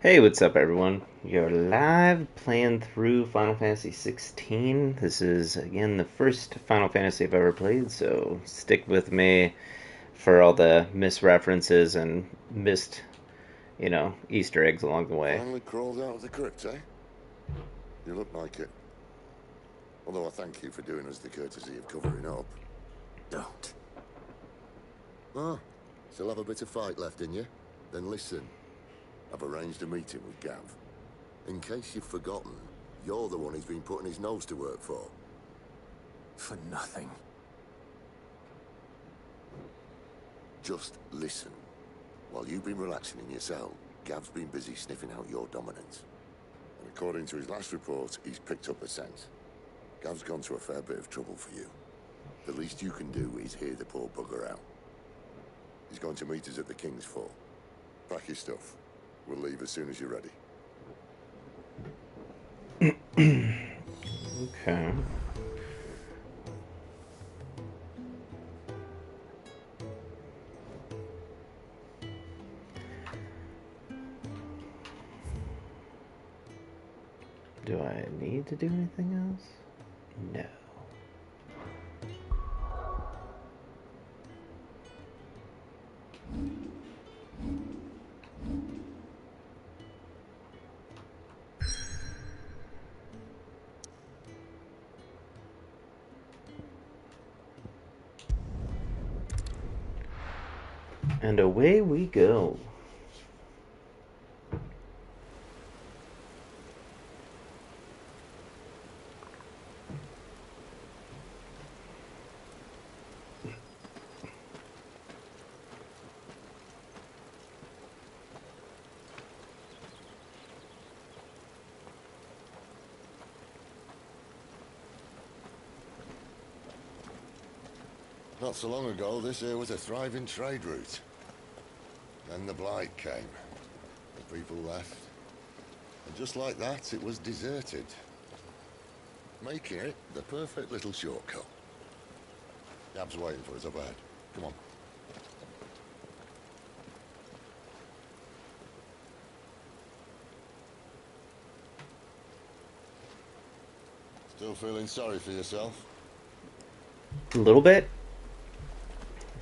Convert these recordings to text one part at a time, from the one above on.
Hey, what's up, everyone? You're live playing through Final Fantasy 16. This is, again, the first Final Fantasy I've ever played, so stick with me for all the misreferences and missed, Easter eggs along the way. Finally crawled out of the crypt, eh? You look like it. Although I thank you for doing us the courtesy of covering up. Don't. Ah, still have a bit of fight left in you? Then listen. I've arranged a meeting with Gav. In case you've forgotten, you're the one he's been putting his nose to work for. For nothing. Just listen. While you've been relaxing in your cell, Gav's been busy sniffing out your dominance. And according to his last report, he's picked up a scent. Gav's gone to a fair bit of trouble for you. The least you can do is hear the poor bugger out. He's going to meet us at the King's Fall. Pack your stuff. We'll leave as soon as you're ready. Okay. Do I need to do anything else? No. And away we go. Not so long ago, this here was a thriving trade route. Then the Blight came. The people left. And just like that, it was deserted. Making it the perfect little shortcut. Gab's waiting for us up ahead. Come on. Still feeling sorry for yourself? A little bit.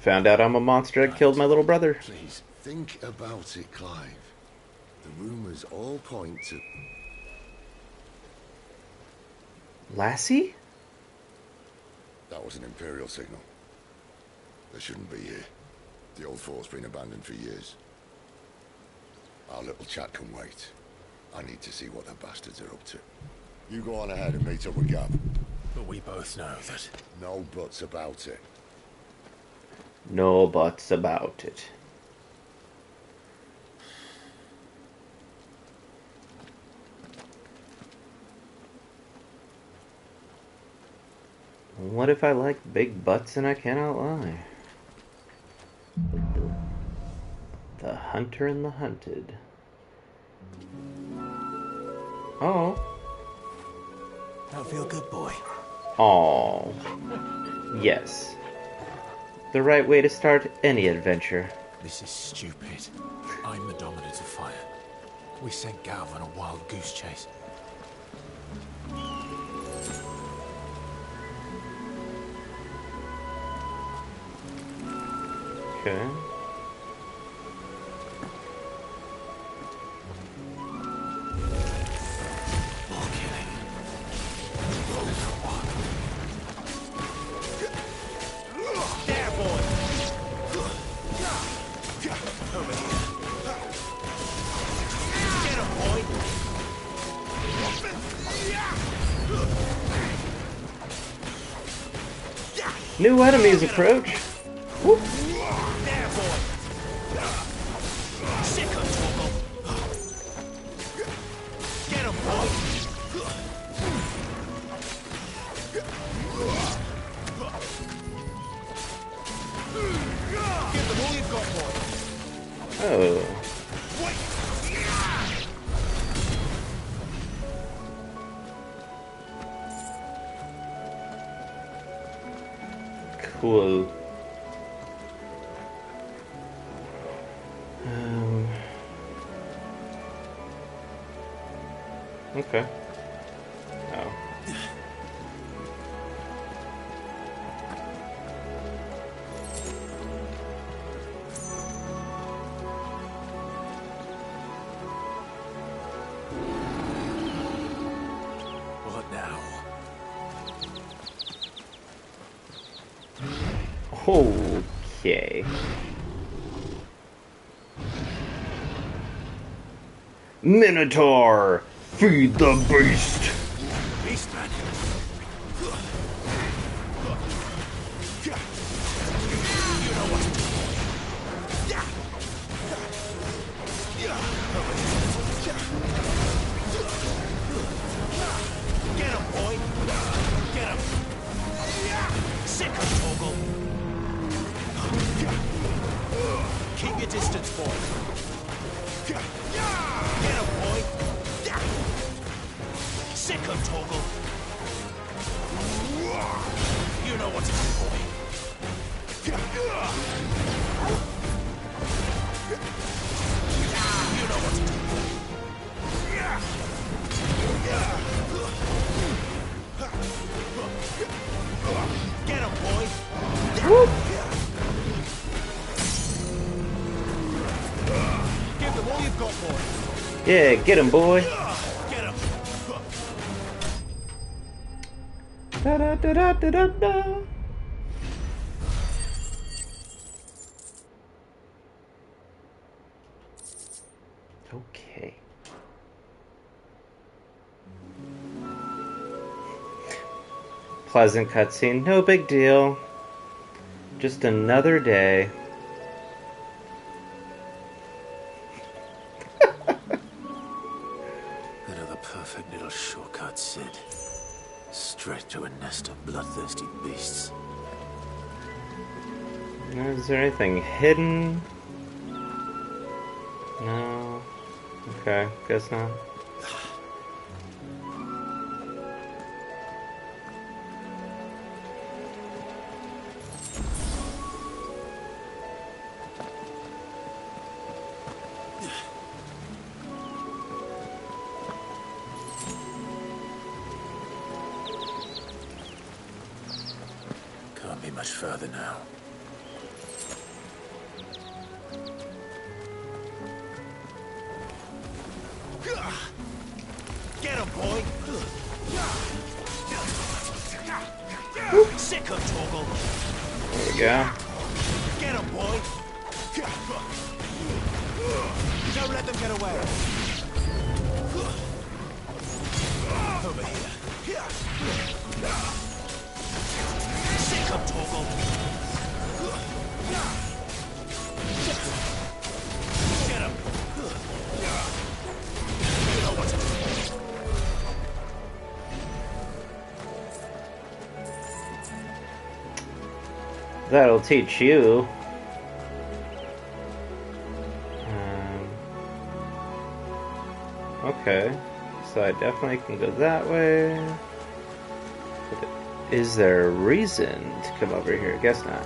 Found out I'm a monster that killed my little brother. Please, think about it, Clive. The rumors all point to... Lassie? That was an Imperial signal. They shouldn't be here. The old fort's been abandoned for years. Our little chat can wait. I need to see what the bastards are up to. You go on ahead and meet up with Gab. But we both know that... No buts about it. No buts about it. What if I like big butts and I cannot lie? The hunter and the hunted. Oh. Don't feel good, boy. Oh. Yes. The right way to start any adventure. This is stupid. I'm the Dominant of Fire. We sent Gav on a wild goose chase. Okay. More killing. There, boy! Over here. Get him, boy! New enemies approach. Whoop. There, boy! Sick of trouble. Get him, boy! Give them all you've got, boy! Oh. Cool. Okay. Oh. What now? Okay. Minotaur! Feed the beast! Beastman! You know what to do. Get him, boy! Get him! Sick of Toggle! Keep your distance, boy! Get him, boy! Sick of Toggle! You know what to do, boy! You know what to do. Get him, boy! Give them all you've got, boy! Yeah, get him, boy! Get him! Da da da da da da da! Okay. Pleasant cutscene, no big deal. Just another day. Another perfect little shortcut, Sid. Straight to a nest of bloodthirsty beasts. Is there anything hidden? No. Okay, guess not. Can't be much further now. Get him, boy! Sick of Toggle! There we go. Get him, boy! Don't let them get away! Over here! Sick of Toggle! Get him! You know what to do. That'll teach you. Okay, so I definitely can go that way. But is there a reason to come over here? Guess not.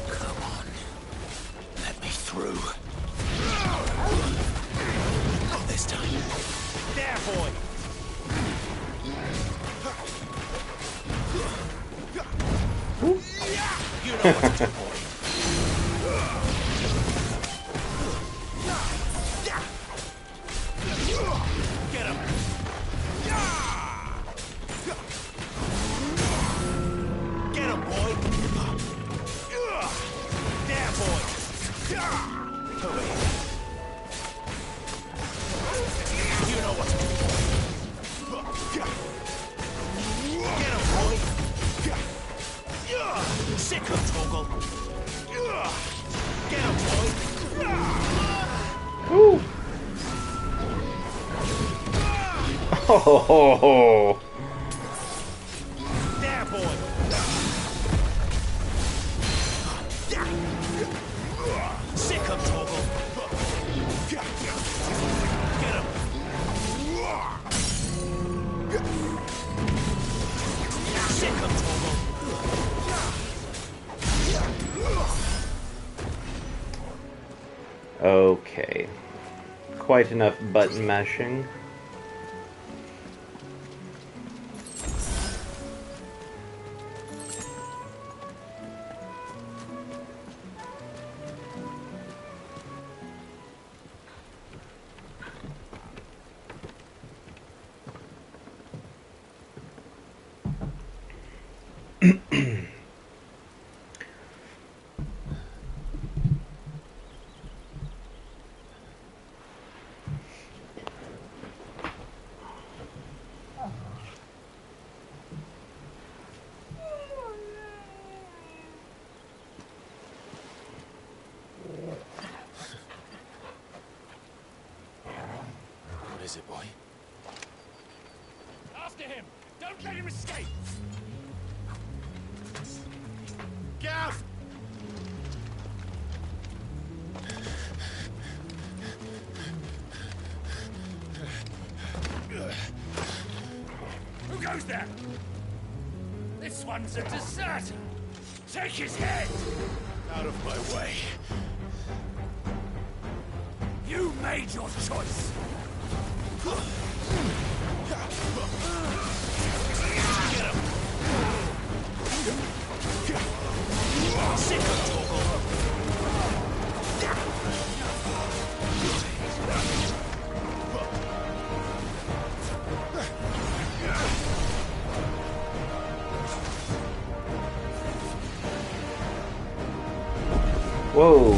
Come on. Let me through. Not this time. There, boy! You know what to do, boy. Get him! Get him, boy! There, boy! Over here. You know what to do, boy. Get him, boy! Sick of Toggle! Get him, boy! Woo! Oh, There, boy! Sick of Toggle! Get him! Okay. Quite enough button mashing. What is it, boy? After him! Don't let him escape! Gav! Who goes there? This one's a deserter! Take his head! Out of my way. You made your choice! Sick of Toggle. Whoa.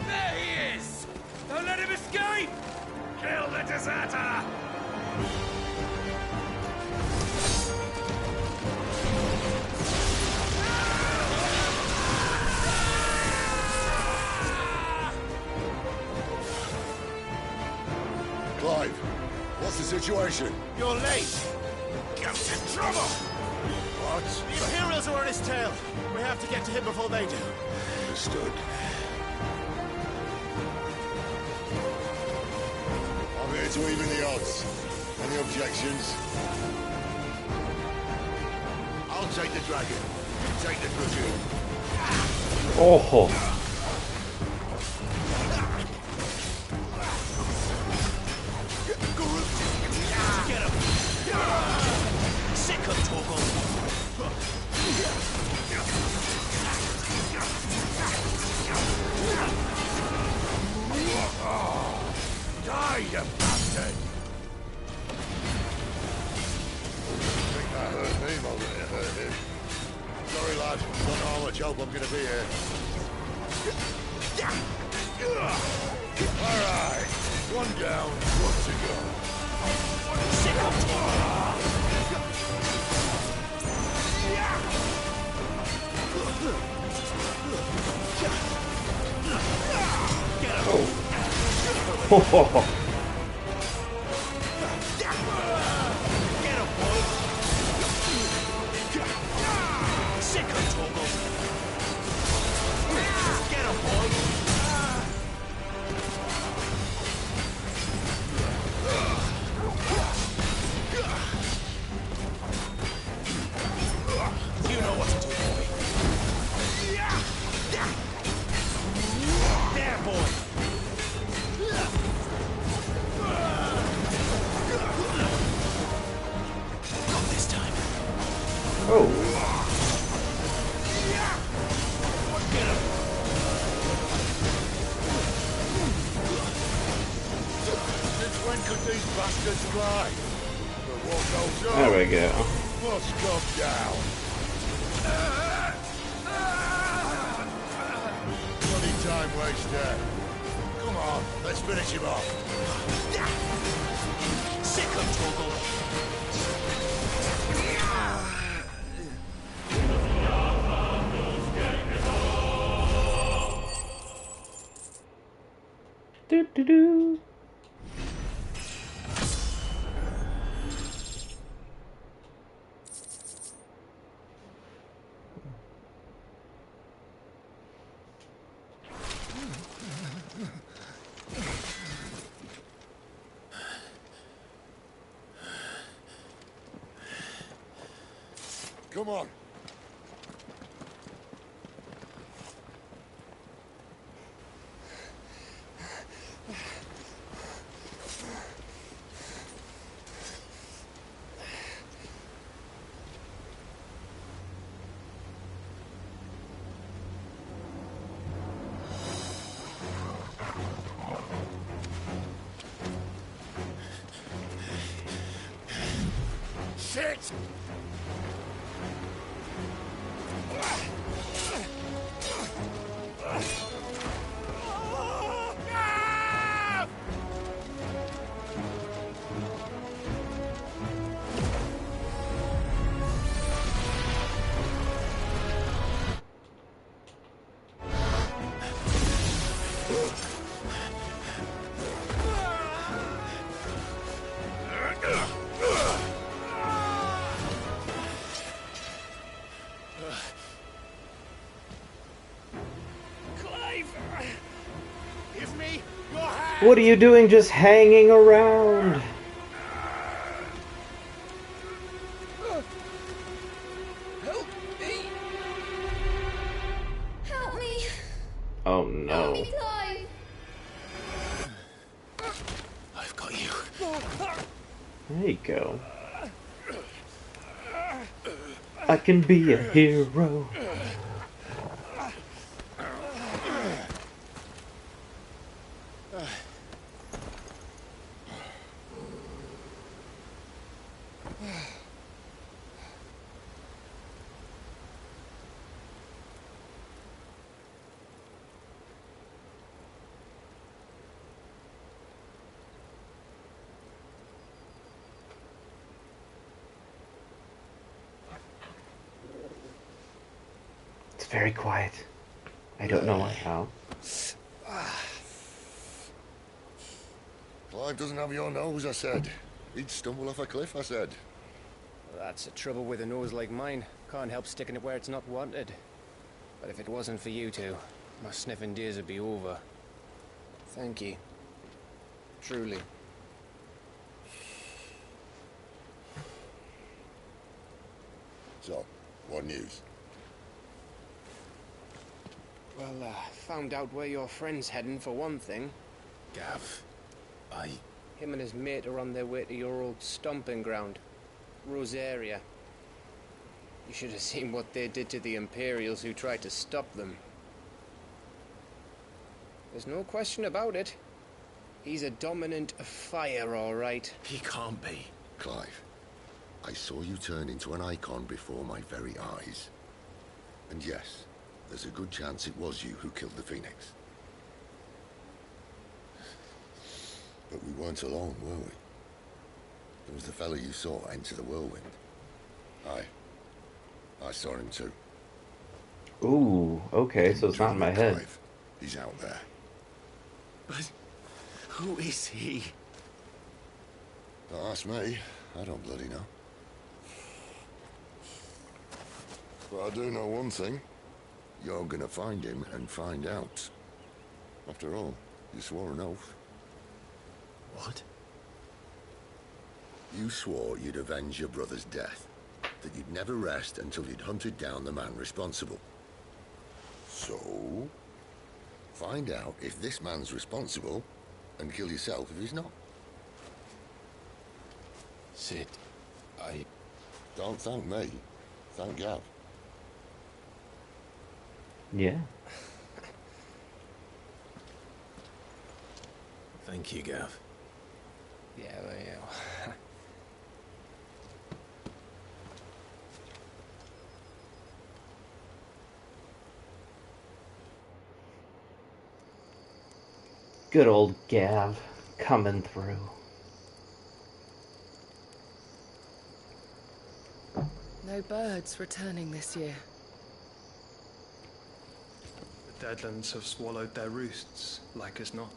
There he is! Don't let him escape! Kill the deserter! Clive, what's the situation? You're late. Gav's in trouble! What? The Imperials are on his tail. We have to get to him before they do. Understood. I'm here to even the odds. Any objections? I'll take the dragon. You take the dragoon. Oh. Get him. Sick of Toggle. Die, you bastard! Think that hurt me more than it hurt him. Sorry, lad. Don't know how much help I'm gonna be here. All right. One down, one to go. Sick of Toggle. Get him. Oh. Get him, boy. Sick of Toggle. Get him, boy. You know what to do, boy. There, boy. Not this time. Oh. Get him. Since when could these bastards fly? But what goes on There we go. must come down. Bloody time waster. Come on, let's finish him off. Sick of Toggle. Do do do. Come on. it! Give me your hand! What are you doing just hanging around? Help me! Help me! Oh Help no. me, Clive! I've got you. There you go. I can be a hero. It's very quiet. I don't know how. Clive doesn't have your nose, I said. He'd stumble off a cliff, I said. That's the trouble with a nose like mine. Can't help sticking it where it's not wanted. But if it wasn't for you two, my sniffing days would be over. Thank you. Truly. So, what news? Well, found out where your friend's heading for one thing. Gav, Him and his mate are on their way to your old stomping ground, Rosaria. You should have seen what they did to the Imperials who tried to stop them. There's no question about it. He's a dominant of fire, all right. he can't be. Clive, I saw you turn into an icon before my very eyes. And yes, there's a good chance it was you who killed the Phoenix. But we weren't alone, were we? There was the fellow you saw enter the whirlwind. I saw him too. Ooh, okay, so it's not in my head. Clive, he's out there. But who is he? Don't ask me. I don't bloody know. But I do know one thing. You're gonna find him and find out. After all, you swore an oath. What? You swore you'd avenge your brother's death. That you'd never rest until you'd hunted down the man responsible. So, find out if this man's responsible and kill yourself if he's not. Sid, Don't thank me. Thank Gav. Yeah. Thank you, Gav. Yeah, well, yeah. Good old Gav coming through. No birds returning this year. The Deadlands have swallowed their roosts, like as not.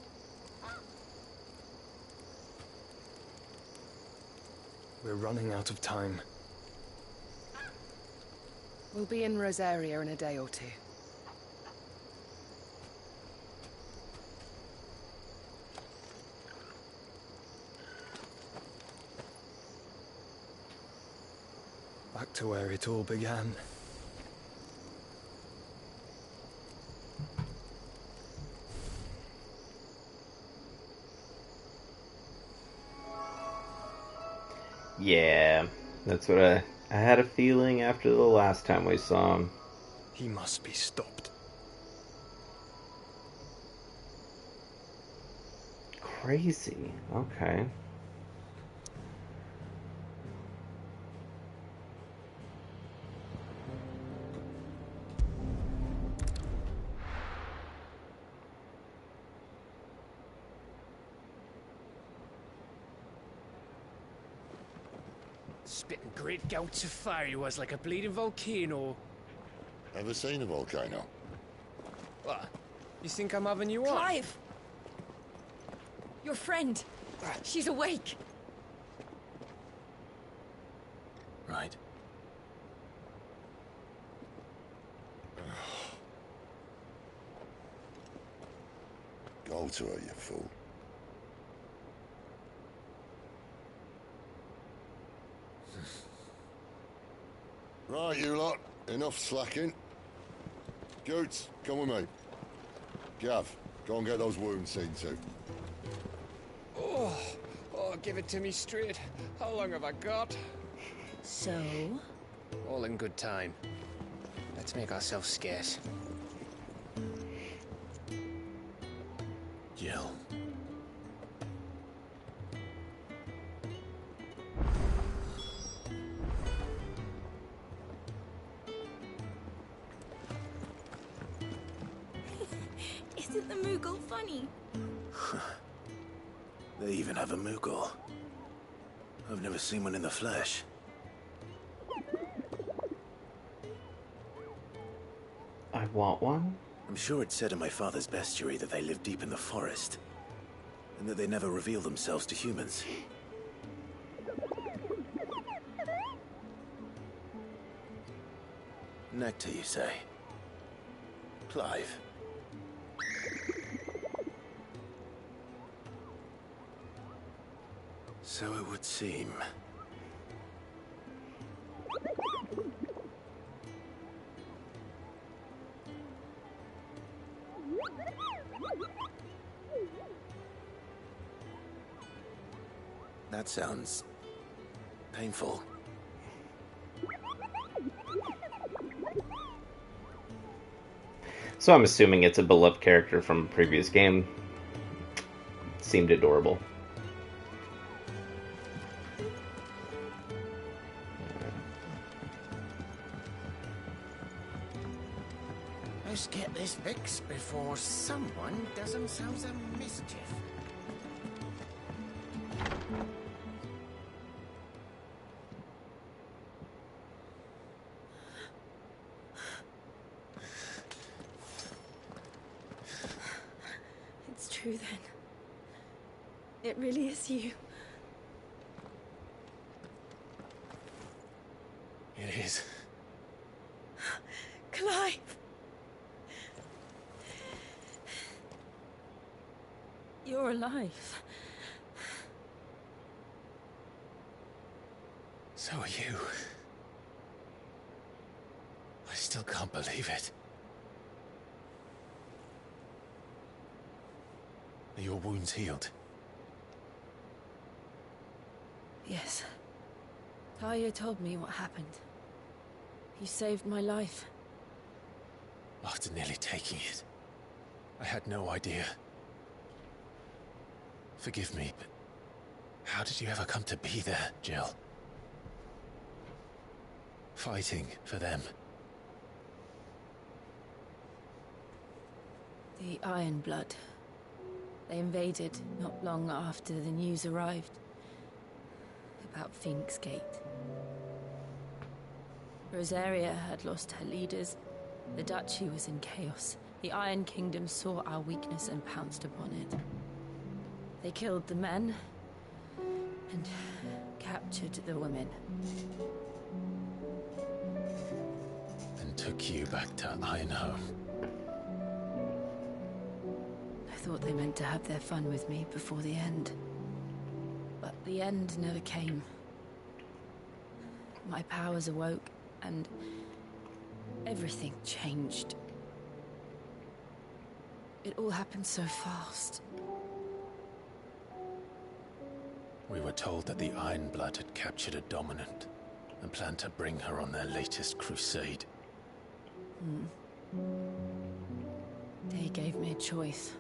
We're running out of time. We'll be in Rosaria in a day or two. Back to where it all began. Yeah, that's what I had a feeling after the last time we saw him. He must be stopped. Crazy. Okay. Spitting great gouts of fire he was, like a bleeding volcano. Ever seen a volcano? What? You think I'm having you on? Clive! Your friend. She's awake. Right. Go to her, you fool. Right, you lot. Enough slacking. Goots, come with me. Gav, go and get those wounds seen to. Oh, give it to me straight. How long have I got? So? All in good time. Let's make ourselves scarce. Jill. Isn't the Moogle funny? They even have a Moogle. I've never seen one in the flesh. I want one? I'm sure it said in my father's bestiary that they live deep in the forest, and that they never reveal themselves to humans. Nectar, you say? Clive. So it would seem. That sounds painful. So I'm assuming it's a beloved character from a previous game. Seemed adorable. Let's get this fixed before someone does themselves a mischief. It's true then. It really is you. It is. Clive! You're alive. So are you. I still can't believe it. Are your wounds healed? Yes. Talia told me what happened. You saved my life. After nearly taking it, I had no idea. Forgive me, but how did you ever come to be there, Jill? Fighting for them. The Iron Blood. They invaded not long after the news arrived about Phoenix Gate. Rosaria had lost her leaders. The Duchy was in chaos. The Iron Kingdom saw our weakness and pounced upon it. They killed the men and captured the women. And took you back to Ironhome. I thought they meant to have their fun with me before the end. But the end never came. My powers awoke, and everything changed. It all happened so fast. We were told that the Iron Blood had captured a dominant and planned to bring her on their latest crusade. They gave me a choice.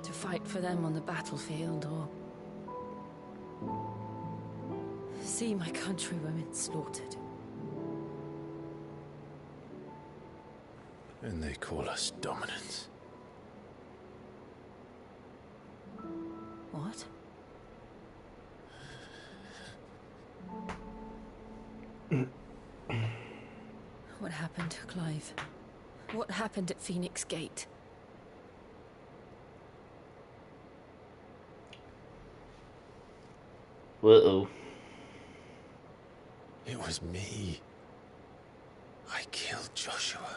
To fight for them on the battlefield, or see my countrywomen slaughtered. And they call us dominants. What? happened, Clive? What happened at Phoenix Gate? Uh-oh. It was me. I killed Joshua.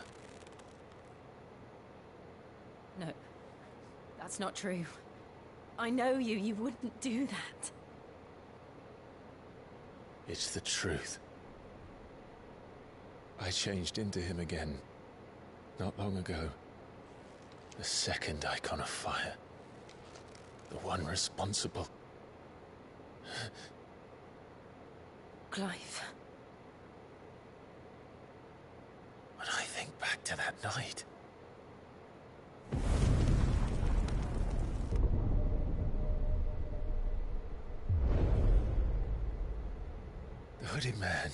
No, that's not true. I know you. You wouldn't do that. It's the truth. I changed into him again, not long ago. The second icon of fire. The one responsible. Clive. When I think back to that night... The hooded man,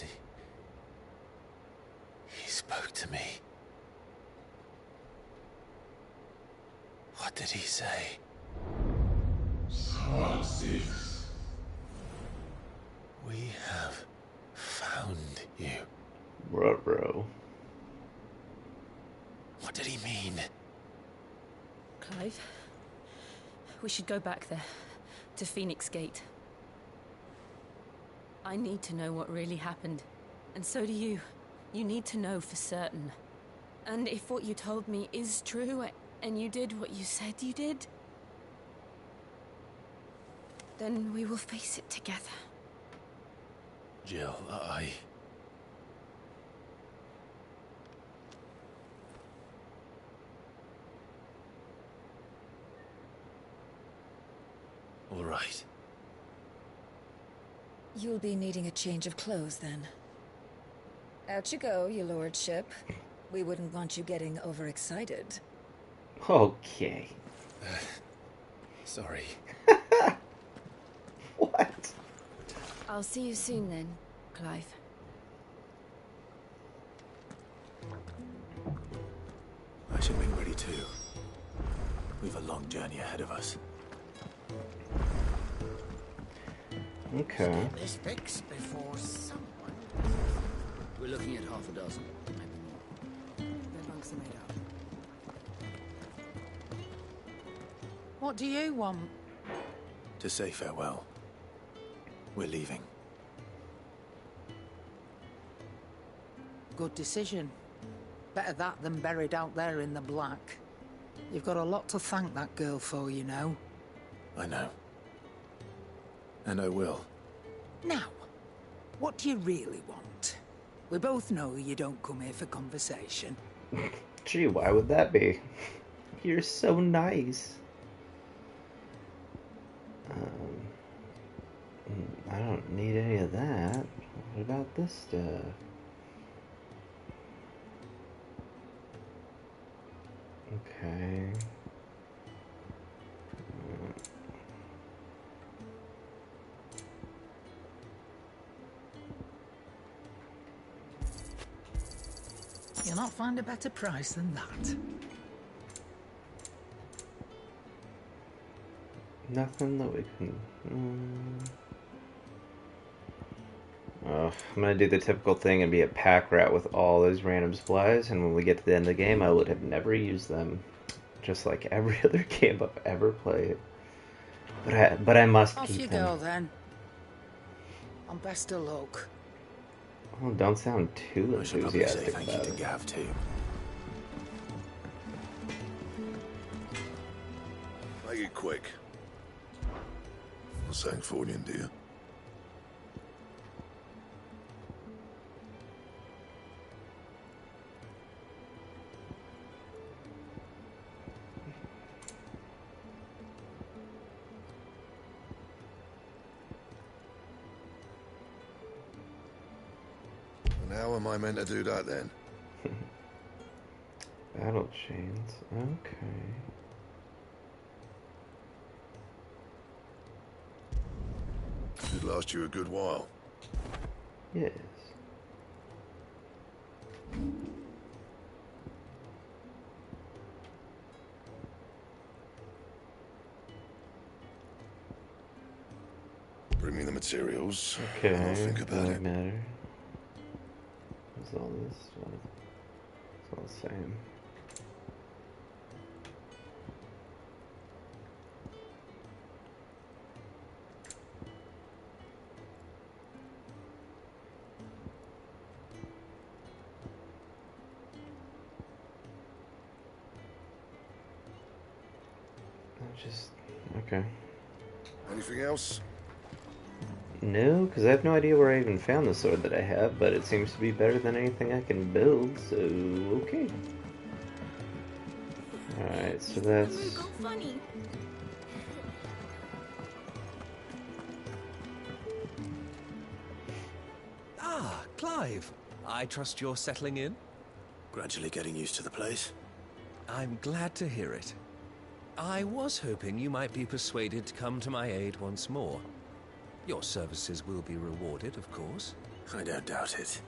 he spoke to me. What did he say? Star 6. We have found you. Bro. What did he mean? Clive, we should go back there, to Phoenix Gate. I need to know what really happened. And so do you. You need to know for certain. And if what you told me is true, and you did what you said you did, then we will face it together. Jill, All right. You'll be needing a change of clothes, then. Out you go, your lordship. We wouldn't want you getting overexcited. Okay. Sorry. What? I'll see you soon then, Clive. I should make ready too. We've a long journey ahead of us. Okay. Get this fixed before someone... We're looking at half a dozen, maybe more. Their bunks are made up. What do you want? To say farewell. We're leaving. Good decision. Better that than buried out there in the black. You've got a lot to thank that girl for, you know. I know. And I will. Now, what do you really want? We both know you don't come here for conversation. Gee, why would that be? You're so nice. I don't need any of that. What about this stuff? Okay. You'll not find a better price than that. Nothing that we can... Oh, I'm gonna do the typical thing and be a pack rat with all those random supplies, and when we get to the end of the game, I would have never used them. Just like every other game I've ever played. But I must Off keep you them. go, then. And best of luck. Oh, don't sound too I should probably say enthusiastic thank you about to it. Gav too. Make it quick. Not Sancfordian, do you? And how am I meant to do that then? Battle chains. Okay. Should last you a good while. Yes. Bring me the materials. Okay. I'll think about Dark it. matter. What's all this stuff? Same. Just okay. Anything else? No, because I have no idea where I even found the sword that I have, but it seems to be better than anything I can build, so okay. Alright, so that's... Funny. Ah, Clive. I trust you're settling in? Gradually getting used to the place. I'm glad to hear it. I was hoping you might be persuaded to come to my aid once more. Your services will be rewarded, of course. I don't doubt it.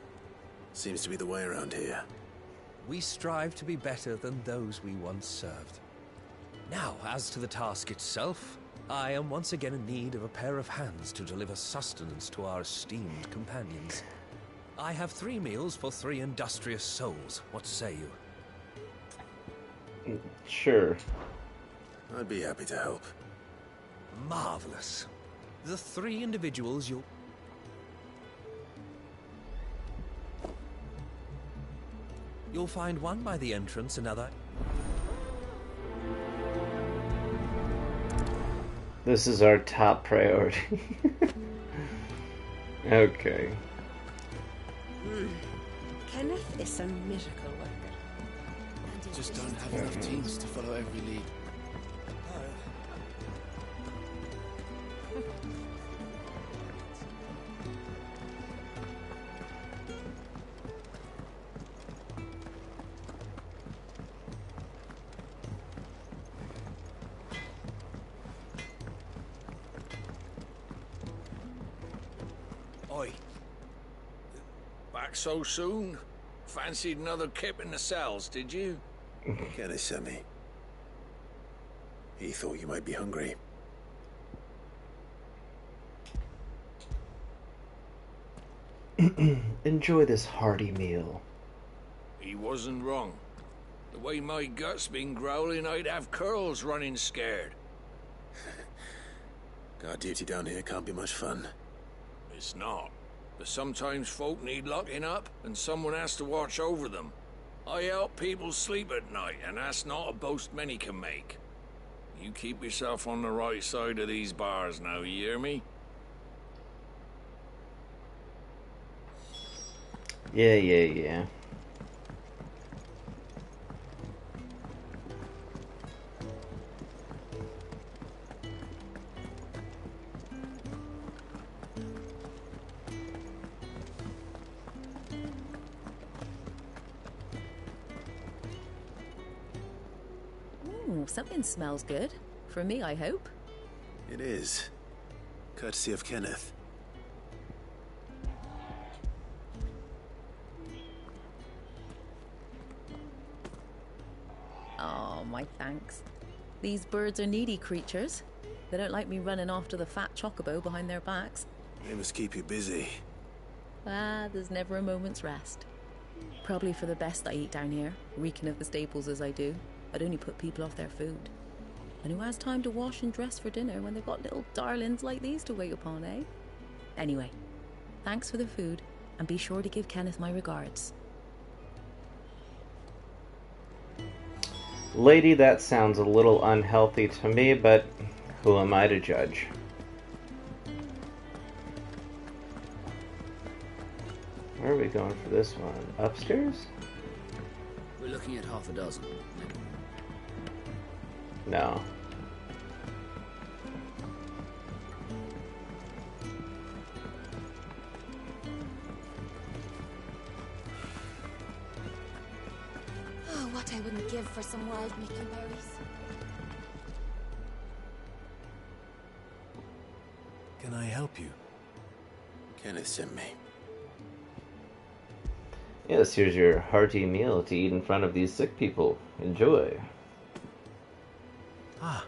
Seems to be the way around here. We strive to be better than those we once served. Now, as to the task itself, I am once again in need of a pair of hands to deliver sustenance to our esteemed companions. I have 3 meals for 3 industrious souls. What say you? Sure. I'd be happy to help. Marvelous. The 3 individuals you'll find one by the entrance, another... This is our top priority. Okay. Kenneth is a miracle worker. Just don't have enough teams to follow every lead. Oi. Back so soon? Fancied another kip in the cells, did you? Kenneth sent me. He thought you might be hungry. Enjoy this hearty meal. He wasn't wrong. The way my gut's been growling, I'd have curls running scared. Guard duty down here can't be much fun. It's not. But sometimes folk need locking up, and someone has to watch over them. I help people sleep at night, and that's not a boast many can make. You keep yourself on the right side of these bars now, you hear me? Yeah. Ooh, something smells good. For me, I hope. It is. Courtesy of Kenneth. Oh, my thanks. These birds are needy creatures. They don't like me running after the fat chocobo behind their backs. They must keep you busy. Ah, there's never a moment's rest. Probably for the best I eat down here, reeking of the staples as I do. I'd only put people off their food. And who has time to wash and dress for dinner when they've got little darlings like these to wait upon, eh? Anyway, thanks for the food, and be sure to give Kenneth my regards. Lady, that sounds a little unhealthy to me, but who am I to judge? Where are we going for this one? Upstairs? We're looking at half a dozen. No. Oh, what I wouldn't give for some wild berries. Can I help you? Kenneth sent me. Yes, here's your hearty meal to eat in front of these sick people. Enjoy. Ah,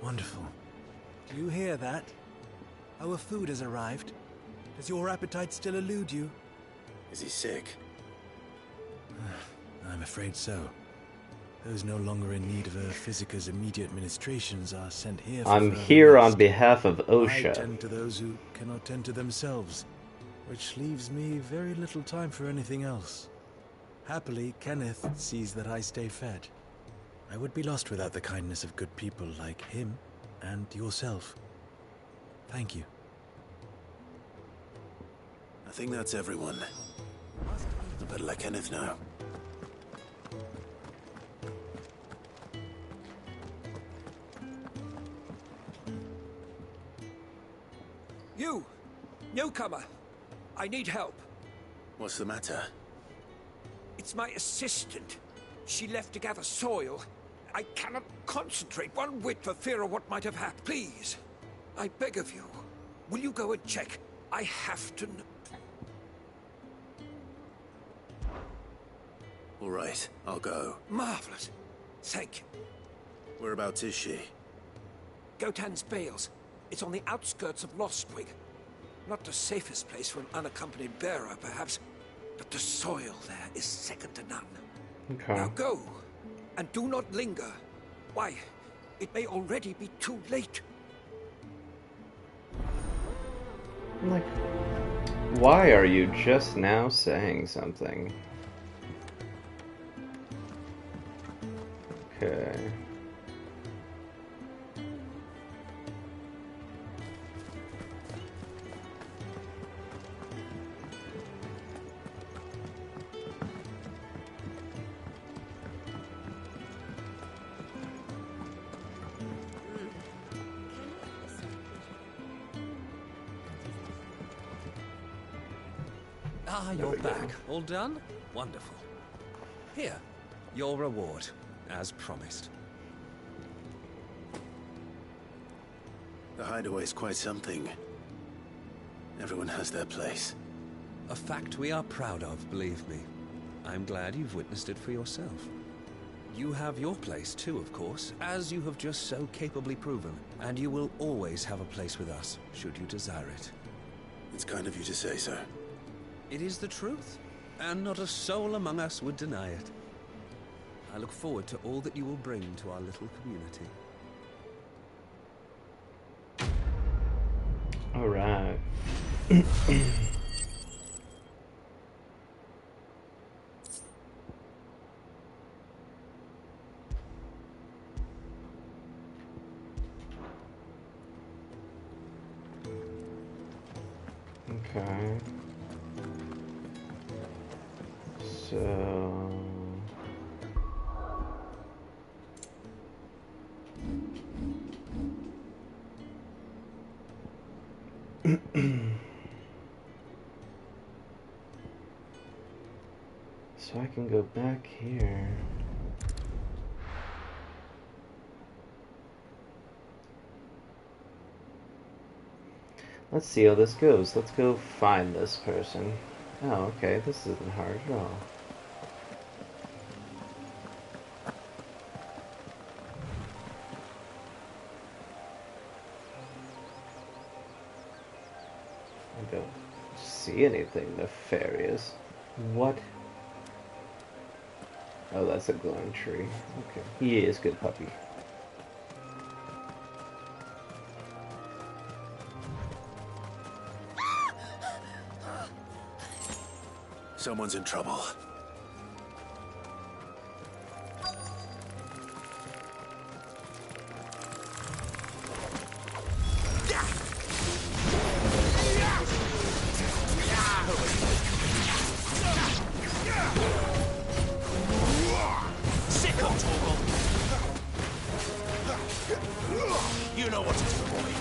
wonderful. Do you hear that? Our food has arrived. Does your appetite still elude you? Is he sick? I'm afraid so. Those no longer in need of a Physica's immediate ministrations are sent here for I'm further here rest. on behalf of I OSHA. tend to those who cannot tend to themselves, which leaves me very little time for anything else. Happily, Kenneth sees that I stay fed. I would be lost without the kindness of good people like him and yourself. Thank you. I think that's everyone. I better let Kenneth know. You! Newcomer! I need help. What's the matter? It's my assistant. She left to gather soil. I cannot concentrate one whit for fear of what might have happened. Please, I beg of you, will you go and check? I have to know. All right, I'll go. Marvelous. Thank you. Whereabouts is she? Gotan's Bales. It's on the outskirts of Lostwig. Not the safest place for an unaccompanied bearer, perhaps, but the soil there is second to none. Okay. Now go, and do not linger. Why, it may already be too late. I'm like, why are you just now saying something? Okay. Ah, you're back. All done? Wonderful. Here, your reward, as promised. The hideaway's quite something. Everyone has their place. A fact we are proud of, believe me. I'm glad you've witnessed it for yourself. You have your place too, of course, as you have just so capably proven, and you will always have a place with us, should you desire it. It's kind of you to say so. It is the truth, and not a soul among us would deny it. I look forward to all that you will bring to our little community. All right. Okay. So so I can go back here. Let's see how this goes. Let's go find this person. Oh, okay. This isn't hard at all. I don't see anything nefarious. What? Oh, that's a glowing tree. Okay. He is good puppy. Someone's in trouble. Sick of Torgal. You know what to do, boy.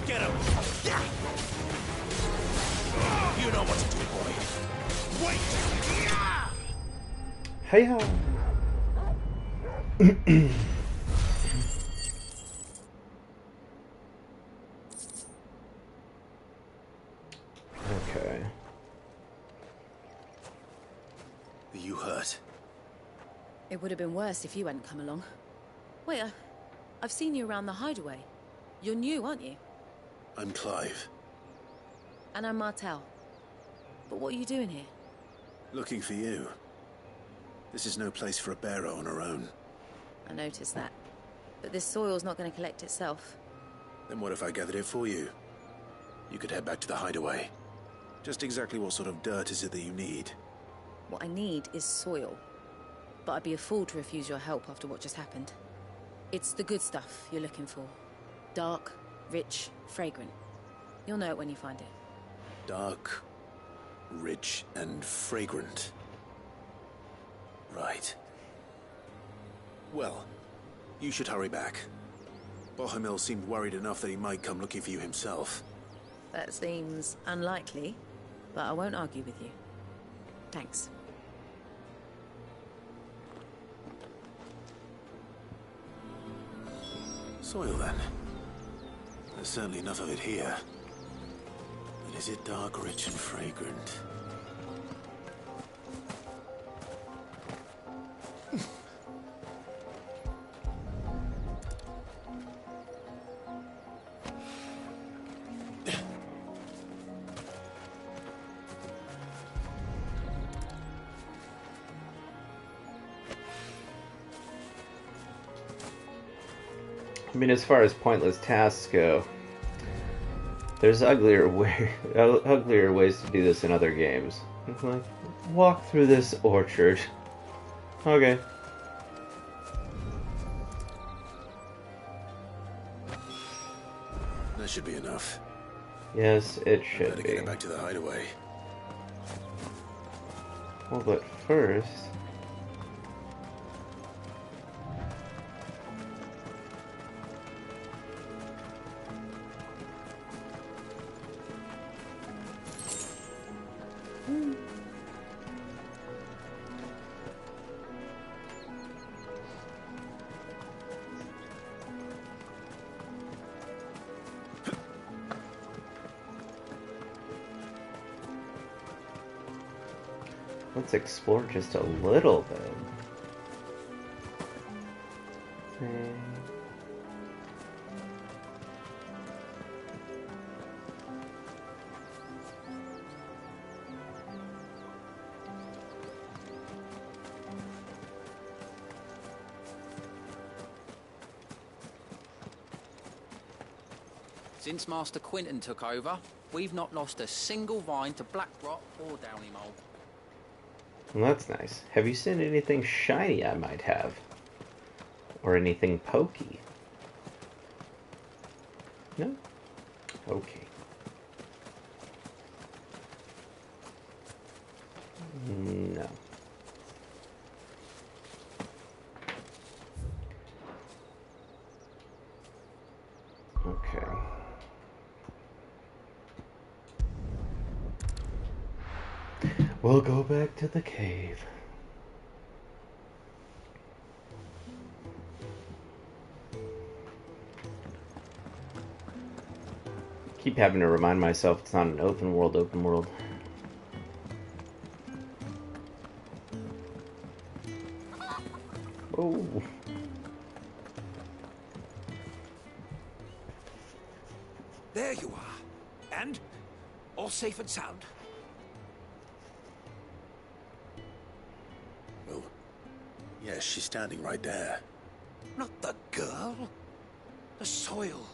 Get him. You know what to do, boy. Wait. Hey-ha! Okay. Are you hurt? have been worse if you hadn't come along. Wait, I've seen you around the hideaway. You're new, aren't you? I'm Clive. And I'm Martel. But what are you doing here? Looking for you. This is no place for a bearer on her own. I noticed that. But this soil's not going to collect itself. Then what if I gathered it for you? You could head back to the hideaway. Just exactly what sort of dirt is it that you need? What I need is soil. But I'd be a fool to refuse your help after what just happened. It's the good stuff you're looking for. Dark, rich, fragrant. You'll know it when you find it. Dark, rich, and fragrant. Right. Well, you should hurry back. Bohemil seemed worried enough that he might come looking for you himself. That seems unlikely, but I won't argue with you. Thanks. Soil, then. There's certainly enough of it here. But is it dark, rich, and fragrant? I mean, as far as pointless tasks go, there's uglier ways to do this in other games. Like, walk through this orchard. Okay. That should be enough. Yes, it should better be. Get back to the hideaway. Well, but first... Let's explore just a little bit. Okay. Since Master Quinton took over, we've not lost a single vine to black rot or downy mold. Well, that's nice. Have you seen anything shiny I might have? Or anything pokey? No? Okay. No. Okay. We'll go back to the cave. Keep having to remind myself it's not an open world. Oh. There you are. And? All safe and sound? Well, yes, she's standing right there. Not the girl. The soil.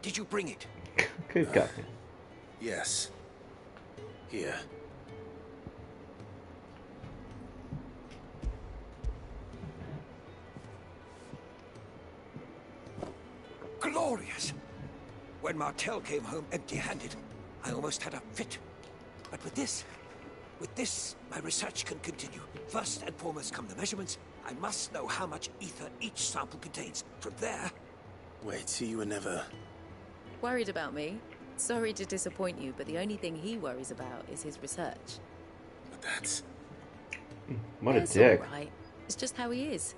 Did you bring it? Good God. Yes. Here. Glorious! When Martel came home empty-handed, I almost had a fit. But with this, my research can continue. First and foremost come the measurements. I must know how much ether each sample contains. From there... Wait, so you were never... Worried about me? Sorry to disappoint you, but the only thing he worries about is his research. But that's... What a That's dick. all right. It's just how he is.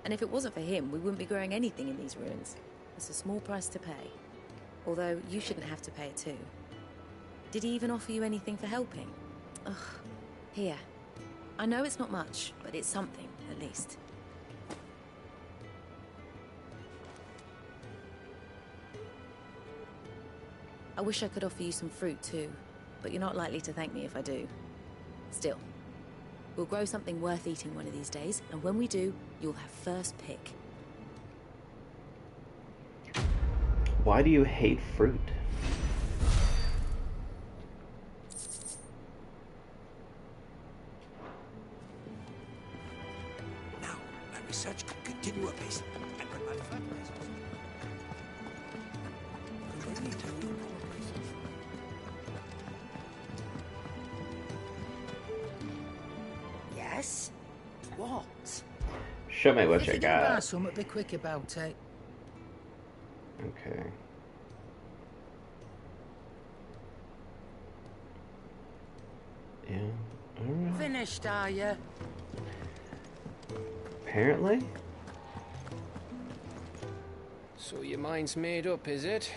And if it wasn't for him, we wouldn't be growing anything in these ruins. It's a small price to pay. Although, you shouldn't have to pay it too. Did he even offer you anything for helping? Ugh. Here. I know it's not much, but it's something, at least. I wish I could offer you some fruit too, but you're not likely to thank me if I do. Still, we'll grow something worth eating one of these days, and when we do, you'll have first pick. Why do you hate fruit? Now, my research could continue apace, and when my fertilizers... Yes? What? Show me what If you you're gonna buy got. something, be quick about it. Okay. Yeah. Alright. Finished, are you? Apparently. So your mind's made up, is it?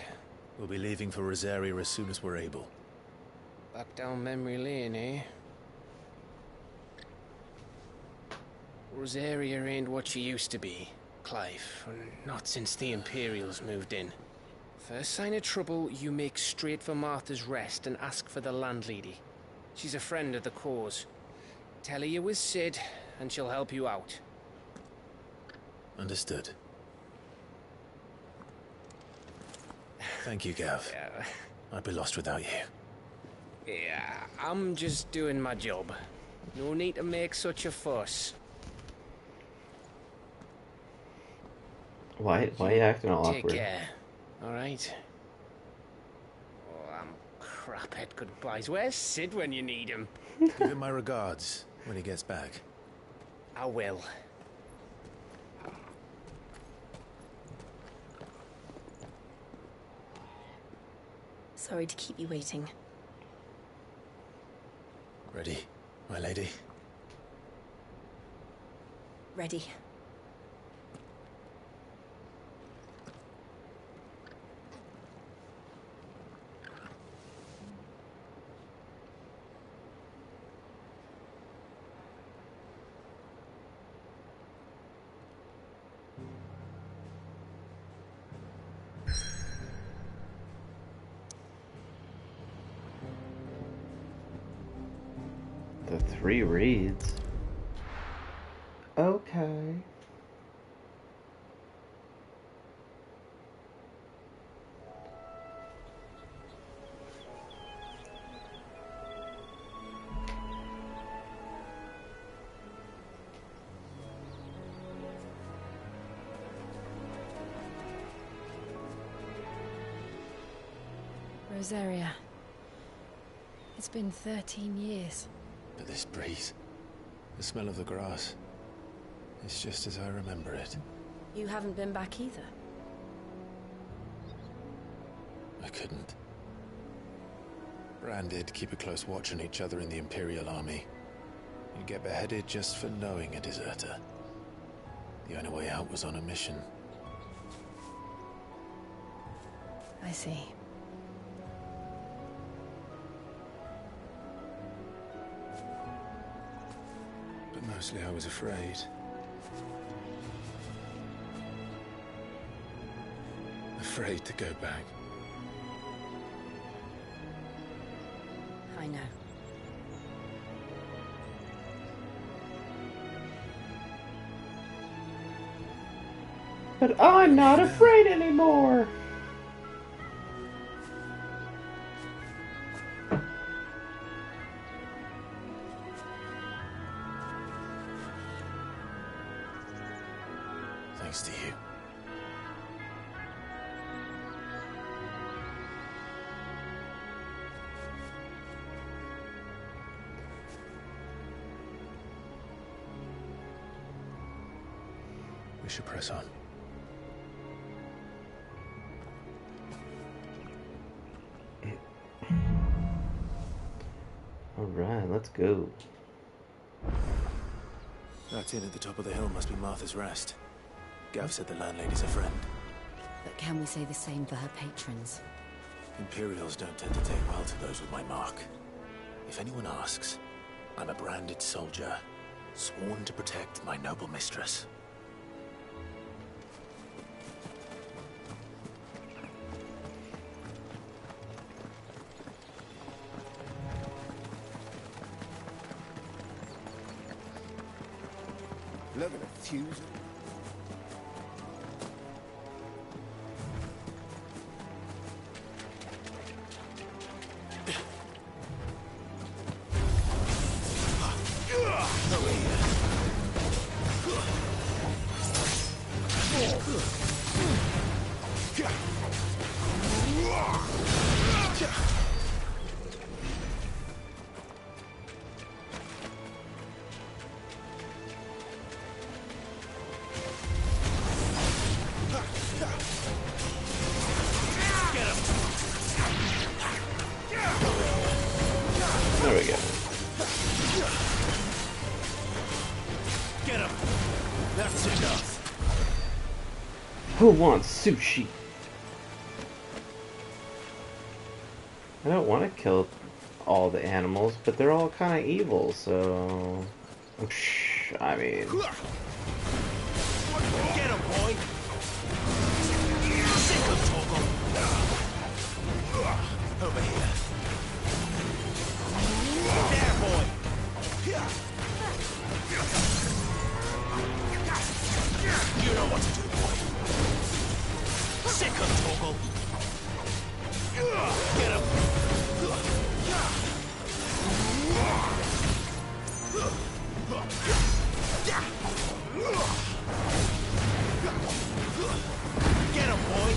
We'll be leaving for Rosaria as soon as we're able. Back down memory lane, eh? Rosaria ain't what she used to be, Clive. Not since the Imperials moved in. First sign of trouble, you make straight for Martha's Rest and ask for the landlady. She's a friend of the cause. Tell her you was Sid, and she'll help you out. Understood. Thank you, Gav. Yeah. I'd be lost without you. Yeah, I'm just doing my job. No need to make such a fuss. Why are you acting all Take awkward? care, alright? Oh, I'm crap at goodbyes. Where's Sid when you need him? Give him my regards when he gets back. I will. Sorry to keep you waiting. Ready, my lady? Ready. The 3 reads. Okay. Rosaria. It's been 13 years. But this breeze, the smell of the grass, it's just as I remember it. You haven't been back either. I couldn't. Branded, keep a close watch on each other in the Imperial Army. You get beheaded just for knowing a deserter. The only way out was on a mission. I see. But mostly I was afraid. Afraid to go back. I know. But I'm not afraid anymore. Thanks to you. We should press on. Alright, let's go. That inn at the top of the hill must be Martha's Rest. Gav said the landlady's a friend. But can we say the same for her patrons? Imperials don't tend to take well to those with my mark. If anyone asks, I'm a branded soldier, sworn to protect my noble mistress. fused. There we go. Get him! That's enough. Who wants sushi? I don't want to kill all the animals, but they're all kind of evil, so... I mean... Get him, boy! Sick of Toggle! Over here. There, boy! You know what to do, boy. Sick of Toggle! Get him! Get him, boy!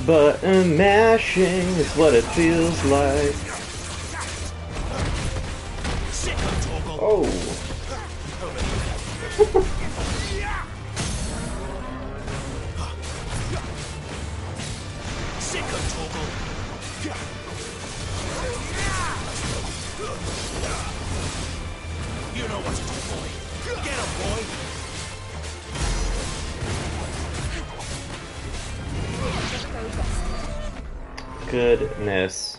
Button mashing is what it feels like. Oh. Sick of Toggle! You know what to do, boy. Get him, boy! Goodness.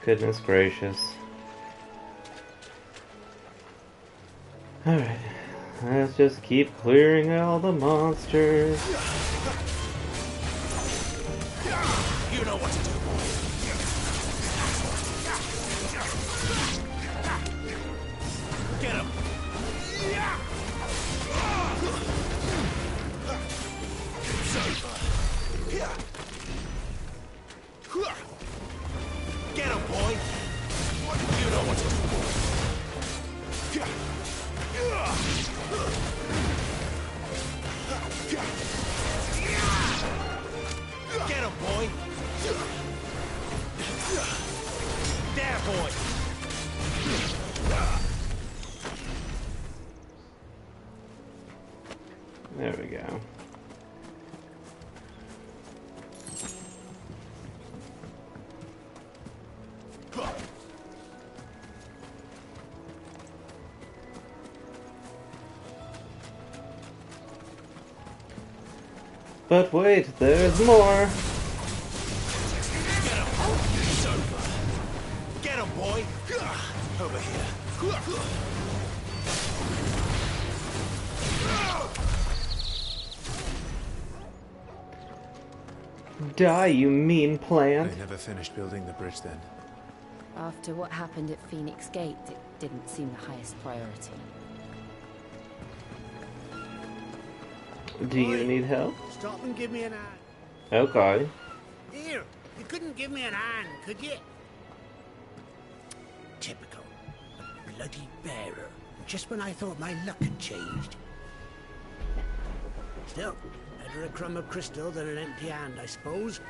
Goodness gracious. Alright. Let's just keep clearing all the monsters. You know what to do, boy. Get him! It's over. Get him, boy! You know what to do, boy. Get him, boy! There, boy! There we go. But wait, there's more. Get him! It's over. Get him, boy! Over here. Die, you mean plant. I never finished building the bridge then. After what happened at Phoenix Gate, it didn't seem the highest priority. Do you need help? Stop and give me an hand. Okay. Here, you couldn't give me an hand, could you? Typical. A bloody bearer. Just when I thought my luck had changed. Still, better a crumb of crystal than an empty hand, I suppose.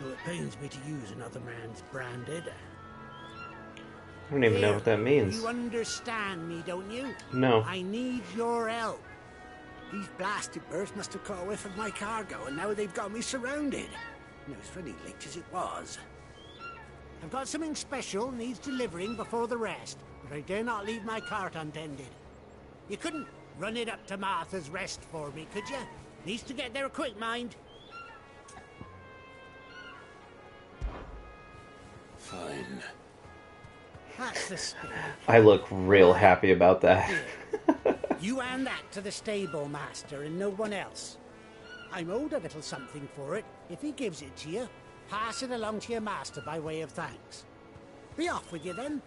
Though it pains me to use another man's branded. I don't even know what that means. You understand me, don't you? No. I need your help. These blasted birds must have caught a whiff of my cargo, and now they've got me surrounded. And it was really late as it was. I've got something special needs delivering before the rest, but I dare not leave my cart untended. You couldn't run it up to Martha's Rest for me, could you? Needs to get there quick, mind. Fine. That's the spirit. I look real happy about that. You hand that to the stable master and no one else. I'm owed a little something for it. If he gives it to you, Pass it along to your master by way of thanks. Be off with you then,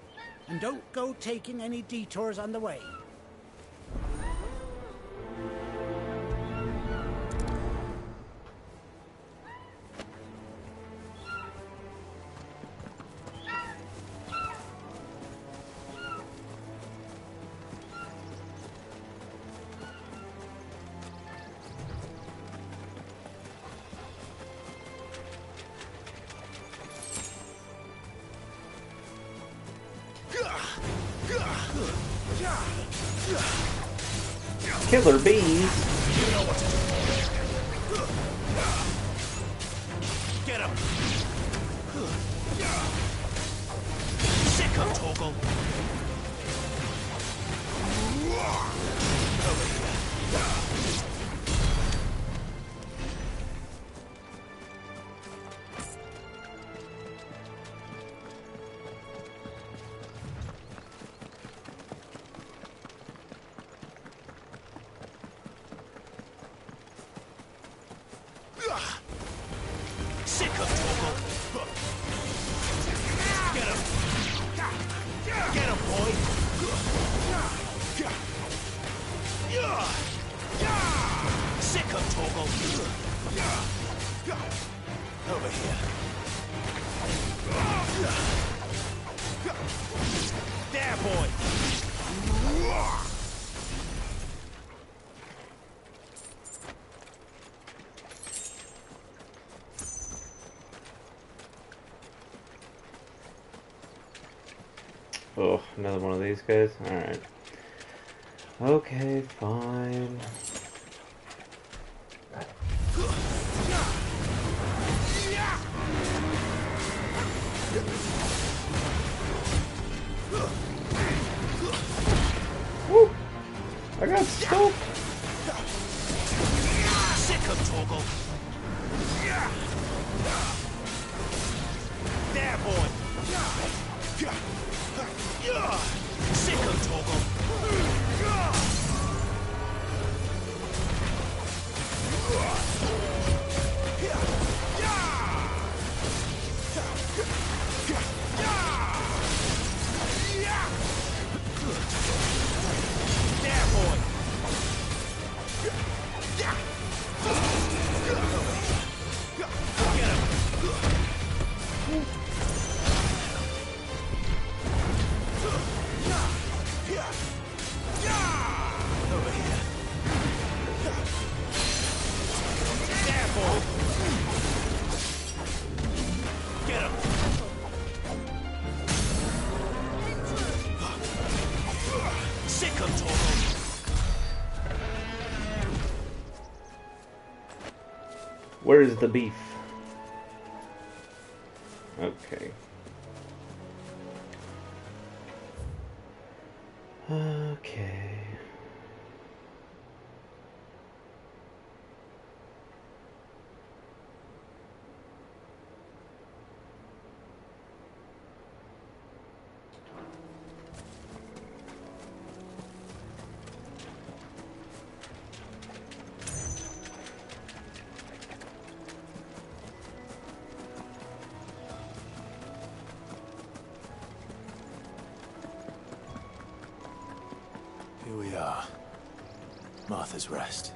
and don't go taking any detours on the way. Killer bees. You know what to do. Get him. Sick of Toggle. Sick of Toggle. Get him. Get him, boy. Sick of Toggle. Over here. There, boy. Oh, another one of these guys? Alright. Okay, fine. Woo! I got stuck! Sick of Toggle. There, boy. Sick of Toggle. There, boy. Get him. Over here. There, boy. Get him. Sick of Toro. Where's the beef? Okay. Okay. Here we are. Martha's Rest.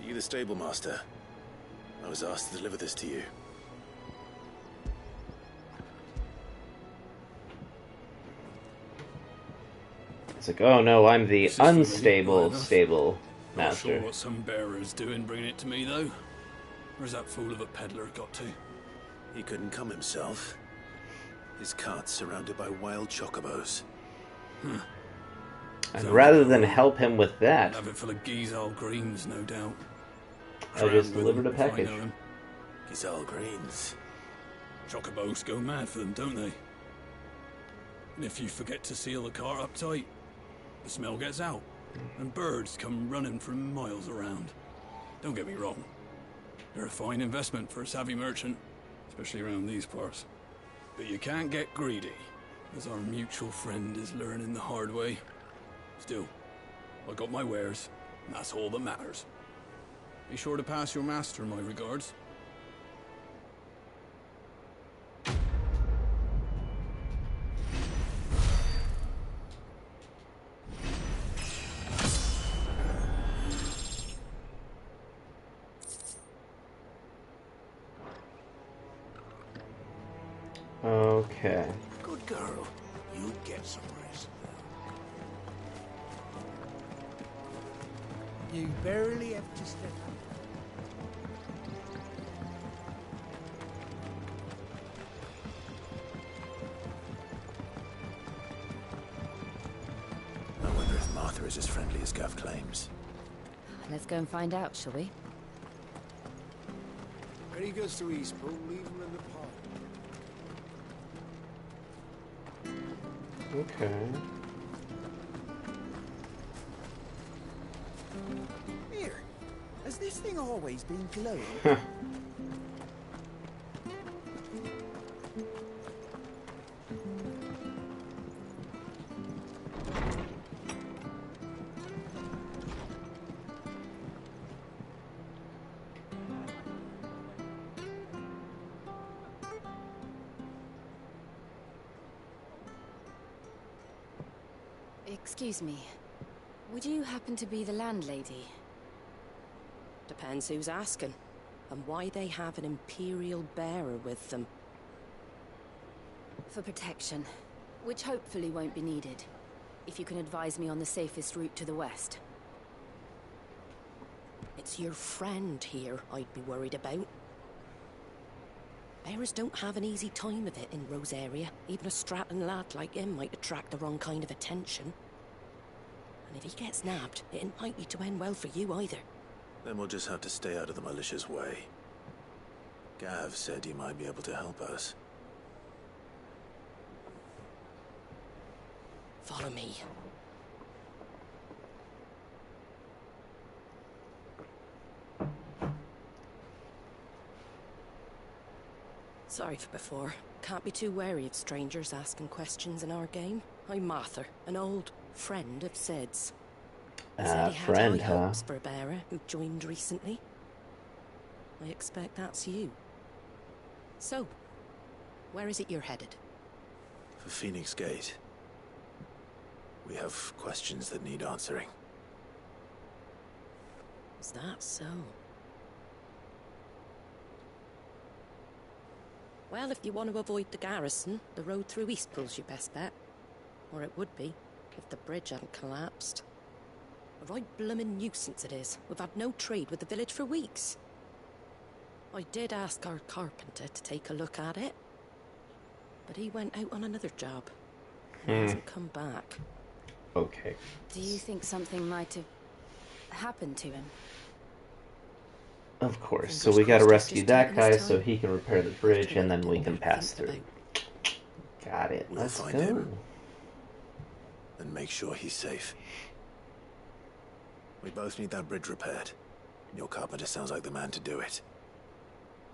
Are you the stable master? I was asked to deliver this to you. It's like, oh no, I'm the This is really unstable enough. stable Not sure master. what some bearer's doing bringing it to me, though. Where's that fool of a peddler got to? He couldn't come himself. His cart's surrounded by wild chocobos. And rather than help him with that, Have it full of Gizal greens, no doubt. I just Drowned with delivered a them, if I package. know him. Gizal greens. Chocobos go mad for them, don't they? And if you forget to seal the cart up tight, the smell gets out, and birds come running from miles around. Don't get me wrong. They're a fine investment for a savvy merchant, especially around these parts. But you can't get greedy. as our mutual friend is learning the hard way. Still, I got my wares, and that's all that matters. Be sure to pass your master my regards. Okay. Good girl. You get some rest now. You barely have to step out. I wonder if Martha is as friendly as Gav claims. Let's go and find out, shall we? When he goes to Eastpool, leave him in the pod. Okay. Here, has this thing always been glowing? Excuse me. Would you happen to be the landlady? Depends who's asking, and why they have an Imperial bearer with them. For protection, which hopefully won't be needed. If you can advise me on the safest route to the west. It's your friend here I'd be worried about. Bearers don't have an easy time of it in Rose area. Even a Stratton lad like him might attract the wrong kind of attention. And if he gets nabbed, it ain't likely to end well for you either. Then we'll just have to stay out of the malicious way. Gav said he might be able to help us. Follow me. Sorry for before. Can't be too wary of strangers asking questions in our game. I'm Martha, an old friend of Sid's. He said he had Friend, high huh? hopes for a bearer who joined recently. I expect that's you. So, where is it you're headed? For Phoenix Gate. We have questions that need answering. Is that so? Well, if you want to avoid the garrison, the road through Eastpool's your best bet. Or it would be, if the bridge hadn't collapsed. A right bloomin' nuisance it is. We've had no trade with the village for weeks. I did ask our carpenter to take a look at it, but he went out on another job. And hasn't come back. Okay. Do you think something might have happened to him? Of course. So we gotta rescue that guy so he can repair the bridge and then we can pass through. Got it. We'll Let's find go. him and make sure he's safe. We both need that bridge repaired. Your carpenter sounds like the man to do it.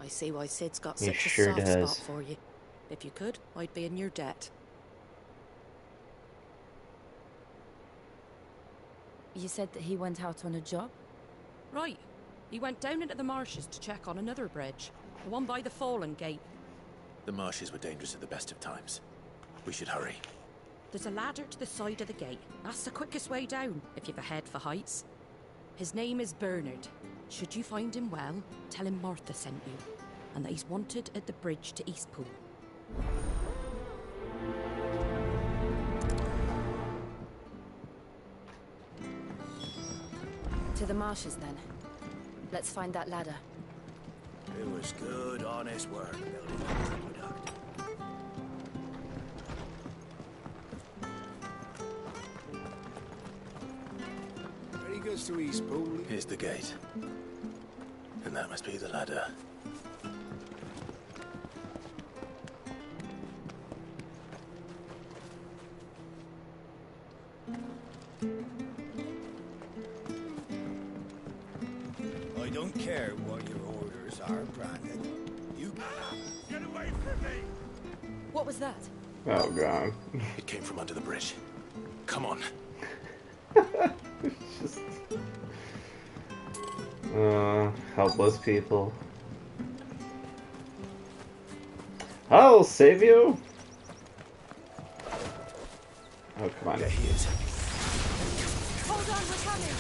I see why Sid's got He such sure a soft does. spot for you. If you could, I'd be in your debt. You said that he went out on a job? Right. He went down into the marshes to check on another bridge. The one by the Fallen Gate. The marshes were dangerous at the best of times. We should hurry. There's a ladder to the side of the gate. That's the quickest way down, if you've a head for heights. His name is Bernard. Should you find him well, tell him Martha sent you, and that he's wanted at the bridge to Eastpool. To the marshes, then. Let's find that ladder. It was good, honest work building that aqueduct. When he goes to Eastpool, Here's the gate. And that must be the ladder. I don't care what your orders are, Brandon. You get away from me! What was that? Oh god. It came from under the bridge. Come on. Just... helpless people. I'll save you! Oh, come on. There he is. Hold on, we're coming.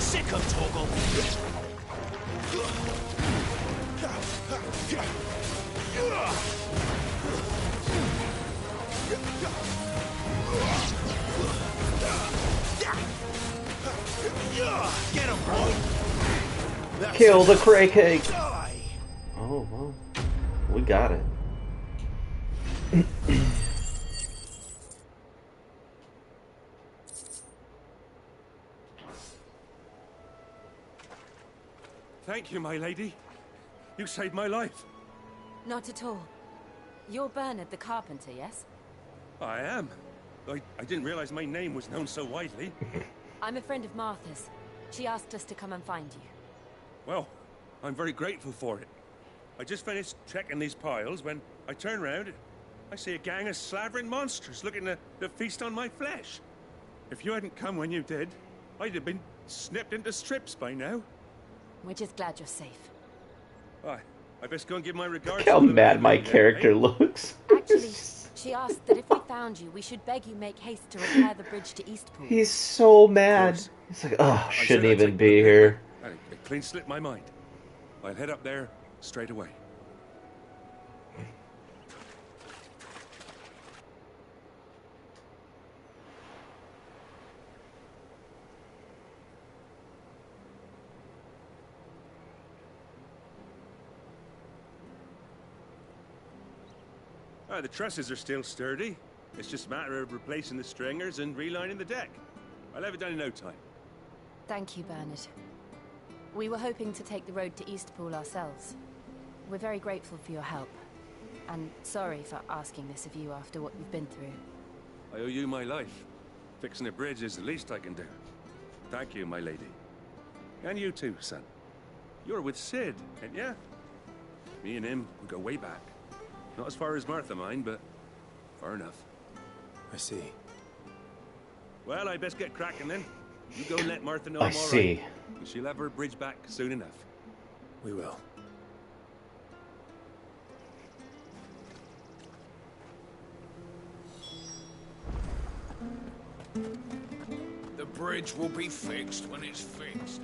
Sick of Toggle. Get him, boy. Kill the cray cake. Oh, well. We got it. Thank you, my lady. You saved my life. Not at all. You're Bernard the carpenter, yes? I am. I didn't realize my name was known so widely. I'm a friend of Martha's. She asked us to come and find you. Well, I'm very grateful for it. I just finished checking these piles when I turn around. I see a gang of slavering monsters looking to feast on my flesh. If you hadn't come when you did, I'd have been snipped into strips by now. We're just glad you're safe. I best go and give my regards. Look how mad my character looks. Actually, she asked that if we found you, we should beg you make haste to repair the bridge to Eastpool. He's so mad. He's like, oh, shouldn't even be here. It clean slipped my mind. I'll head up there straight away. The trusses are still sturdy. It's just a matter of replacing the stringers and relining the deck. I'll have it done in no time. Thank you, Bernard. We were hoping to take the road to Eastpool ourselves. We're very grateful for your help. And sorry for asking this of you after what you've been through. I owe you my life. Fixing a bridge is the least I can do. Thank you, my lady. And you too, son. You're with Sid, ain't ya? Me and him, we go way back. Not as far as Martha, mind, but far enough. I see. Well, I best get cracking then. You go and let Martha know I'm all see. right. She'll have her bridge back soon enough. We will. The bridge will be fixed when it's fixed.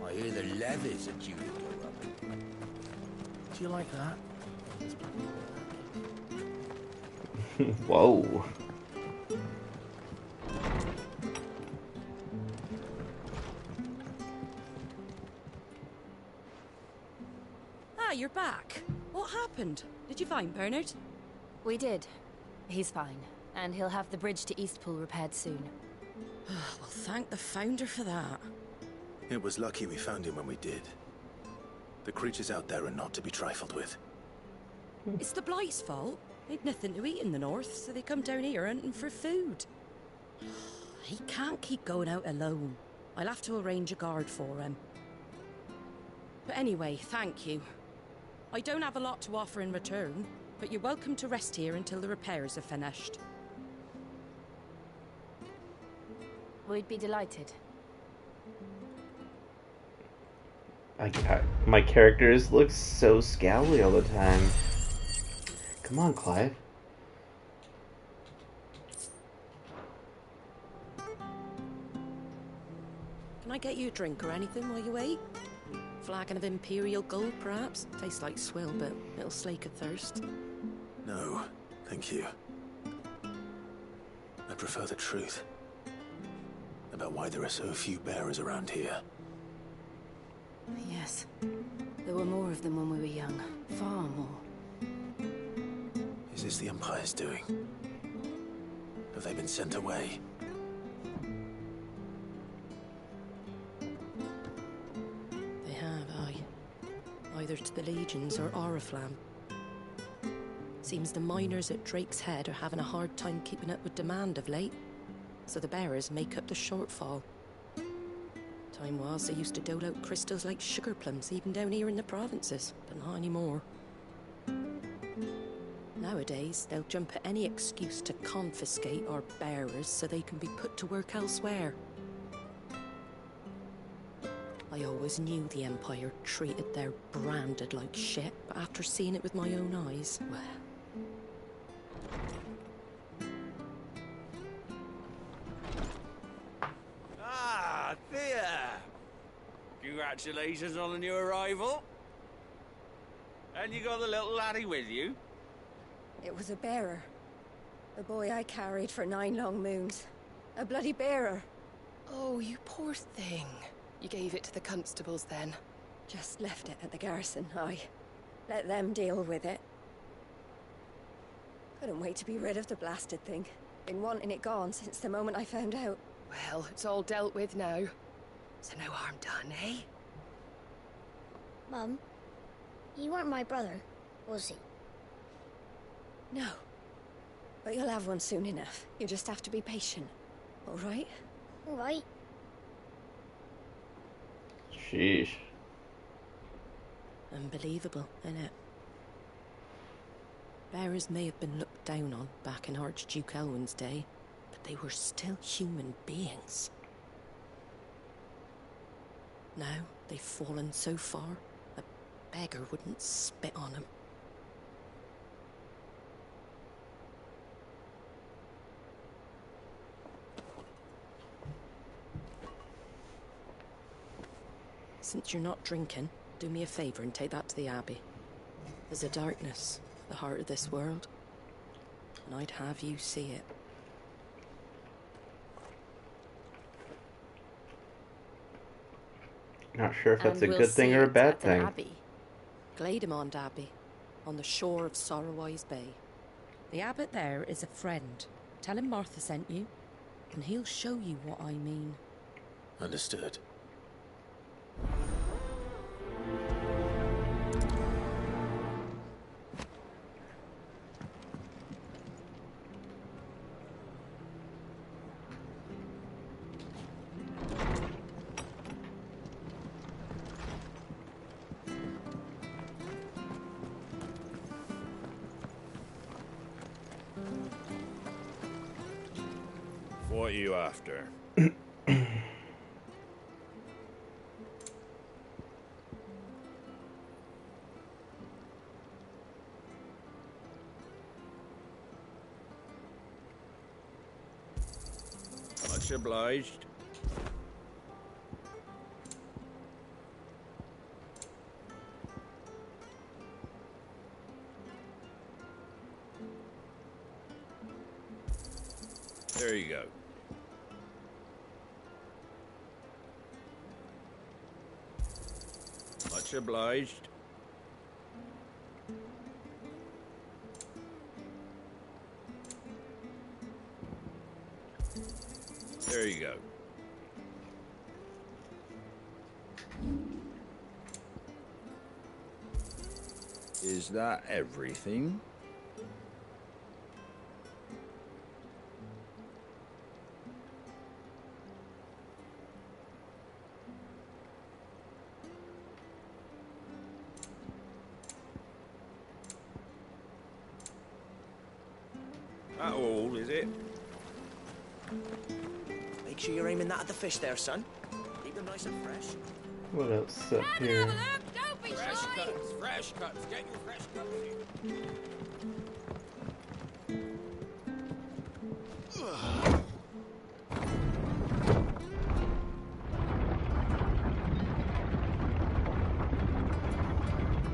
I hear the levies are due to go up. Do you like that? Whoa. Ah, you're back. What happened? Did you find Bernard? We did. He's fine, and he'll have the bridge to Eastpool repaired soon. Well, thank the Founder for that. It was lucky we found him when we did. The creatures out there are not to be trifled with. It's the Blight's fault. They'd nothing to eat in the north, so they come down here hunting for food. He can't keep going out alone. I'll have to arrange a guard for him. But anyway, thank you. I don't have a lot to offer in return, but you're welcome to rest here until the repairs are finished. We'd be delighted. My characters look so scowly all the time. Come on, Clive. Can I get you a drink or anything while you wait? Flagon of Imperial Gold, perhaps? Tastes like swill, but it'll slake a thirst. No, thank you. I prefer the truth. About why there are so few bearers around here. Yes. There were more of them when we were young. Far more. Is this the Empire's doing? Have they been sent away? They have, aye. Either to the Legions or Oriflamme. Seems the miners at Drake's Head are having a hard time keeping up with demand of late. so the bearers make up the shortfall. Time was, they used to dole out crystals like sugar plums, even down here in the provinces, but not anymore. Nowadays, they'll jump at any excuse to confiscate our bearers so they can be put to work elsewhere. I always knew the Empire treated their branded like shit, but after seeing it with my own eyes, well... Ah, Thea! Congratulations on the new arrival. And you got the little laddie with you? It was a bearer. The boy I carried for 9 long moons. A bloody bearer. Oh, you poor thing. You gave it to the constables then? Just left it at the garrison, I let them deal with it. Couldn't wait to be rid of the blasted thing. Been wanting it gone since the moment I found out. Well, it's all dealt with now. So no harm done, eh? Mum, you weren't my brother, was he? No. But you'll have one soon enough. You just have to be patient. All right? All right. Sheesh. Unbelievable, innit? Bearers may have been looked down on back in Archduke Elwin's day, but they were still human beings. Now they've fallen so far, a beggar wouldn't spit on them. Since you're not drinking, do me a favour and take that to the Abbey. There's a darkness at the heart of this world, and I'd have you see it. Not sure if that's And a we'll good thing see or a it bad at the thing. Abbey. Glademond Abbey, on the shore of Sorrowwise Bay. The abbot there is a friend. Tell him Martha sent you, and he'll show you what I mean. Understood. What are you after? Much obliged. There you go. Much obliged. There you go. Is that everything? That all, is it? Make sure you're aiming that at the fish there, son. Keep them nice and fresh. What else up here? Fresh cuts, get your fresh cuts here.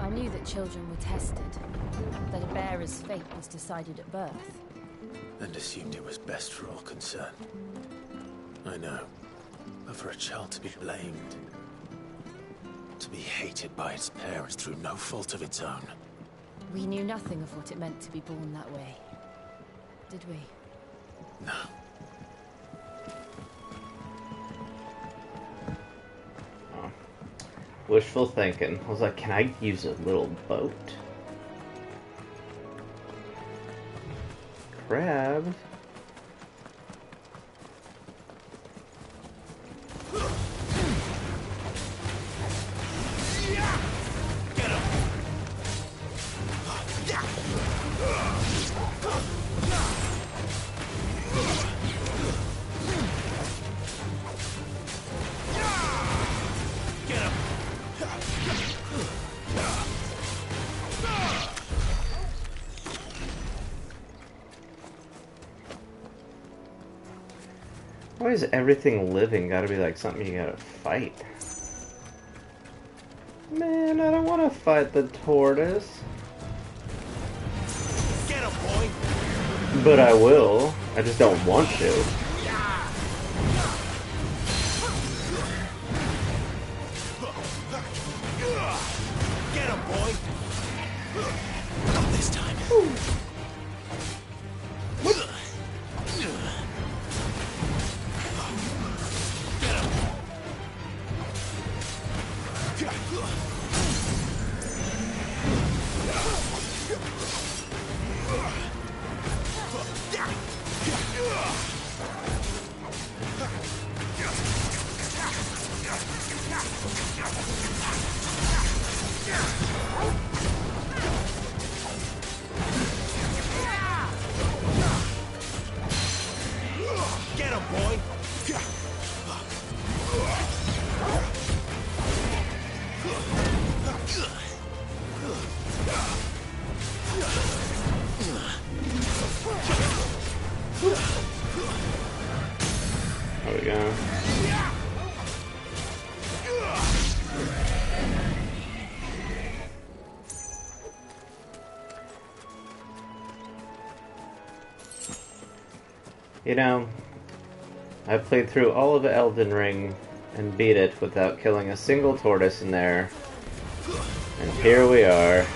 I knew that children were tested, that a bearer's fate was decided at birth. And assumed it was best for all concerned. I know. But for a child to be blamed, to be hated by its parents through no fault of its own. We knew nothing of what it meant to be born that way, did we? No. Wishful thinking. I was like, can I use a little boat? Crab. Why is everything living gotta be like something you gotta fight? Man, I don't want to fight the tortoise. Get him, boy! But I will. I just don't want to. Get him, boy! Not this time. Get him, boy! There we go. You know, I played through all of Elden Ring and beat it without killing a single tortoise in there. And here we are.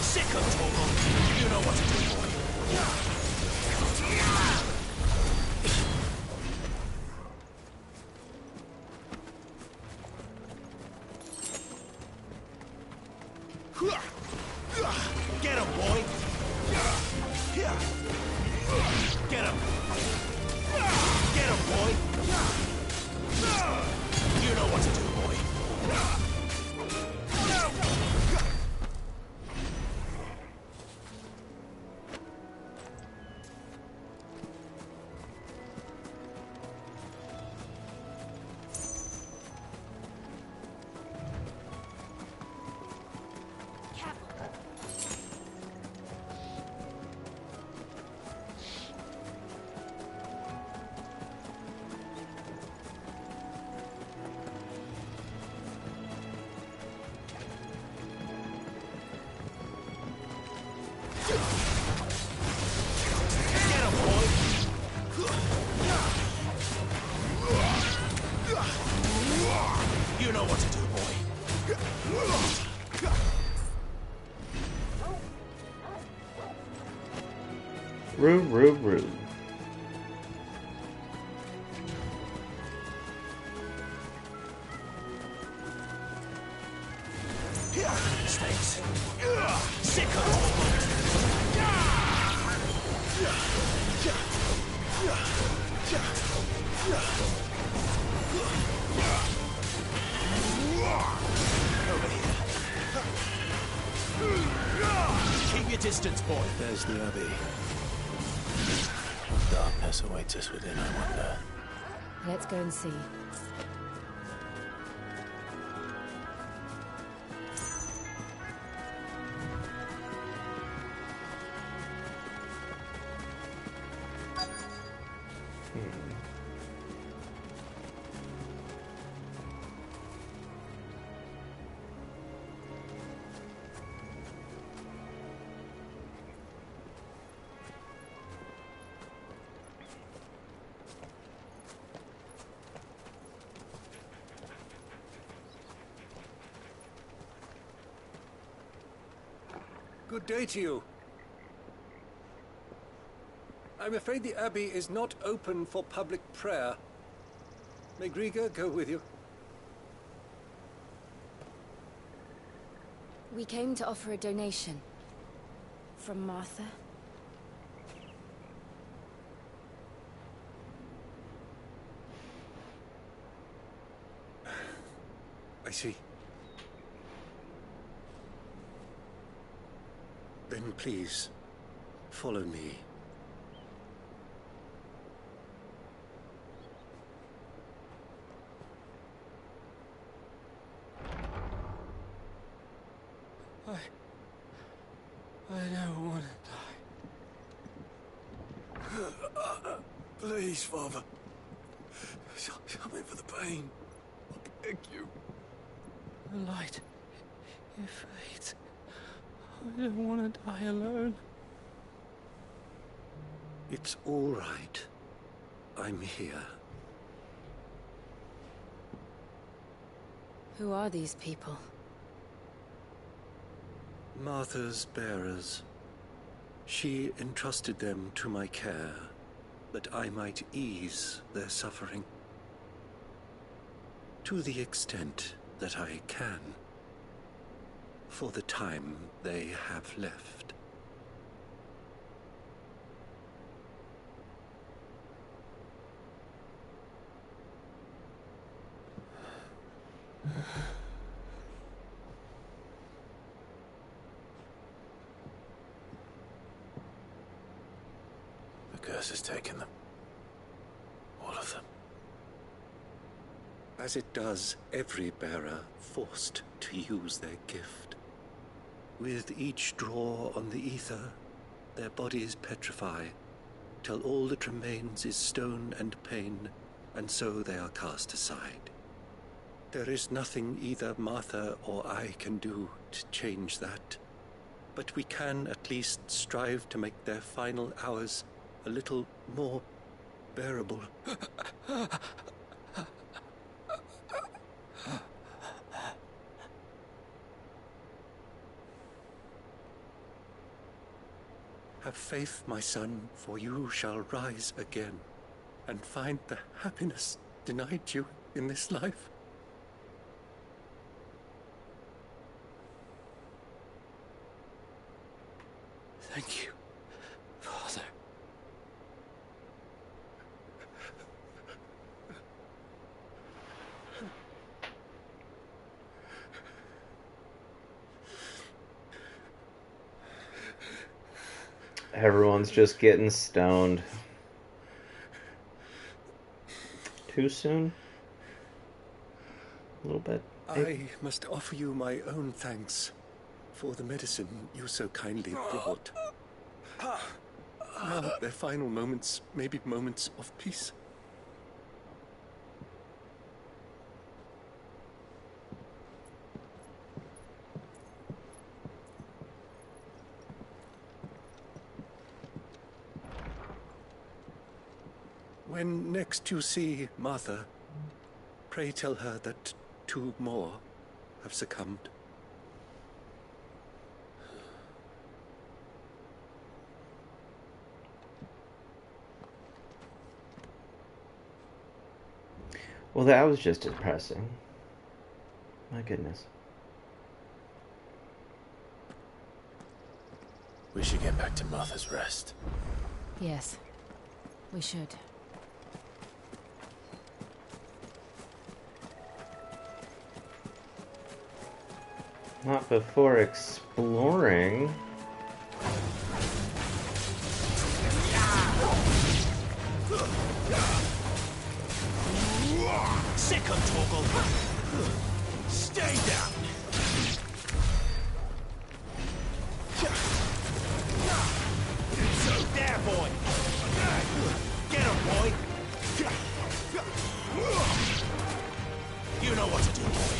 Sick of Togo. You know what to do, boy. Get him, boy! Get him! Get him, boy! You know what to do, boy. You know what to do, boy. Rude. Snakes. Sick of Over here. Keep your distance, boy. There's the Abbey. Darkness awaits us within, I wonder. Let's go and see. Good day to you. I'm afraid the Abbey is not open for public prayer. May Griga go with you? We came to offer a donation. From Martha. I see. Then please, follow me. don't want to die. Please, Father. Come in for the pain. I beg you. The light. It fades. I don't want to die alone. It's all right. I'm here. Who are these people? Martha's bearers. She entrusted them to my care, that I might ease their suffering. To the extent that I can. For the time they have left. The curse has taken them. All of them. As it does every bearer forced to use their gift. With each draw on the ether, their bodies petrify, till all that remains is stone and pain, and so they are cast aside. There is nothing either Martha or I can do to change that, but we can at least strive to make their final hours a little more bearable. Have faith, my son, for you shall rise again, and find the happiness denied you in this life. Thank you, Father. Everyone's just getting stoned. Too soon? A little bit. I must offer you my own thanks for the medicine you so kindly brought. Now their final moments may be moments of peace. When next you see Martha, pray tell her that 2 more have succumbed. Well, that was just depressing. My goodness. We should get back to Martha's Rest. Yes, we should. Not before exploring. Second toggle. Stay down. So there, boy. Get him, boy. You know what to do, boy.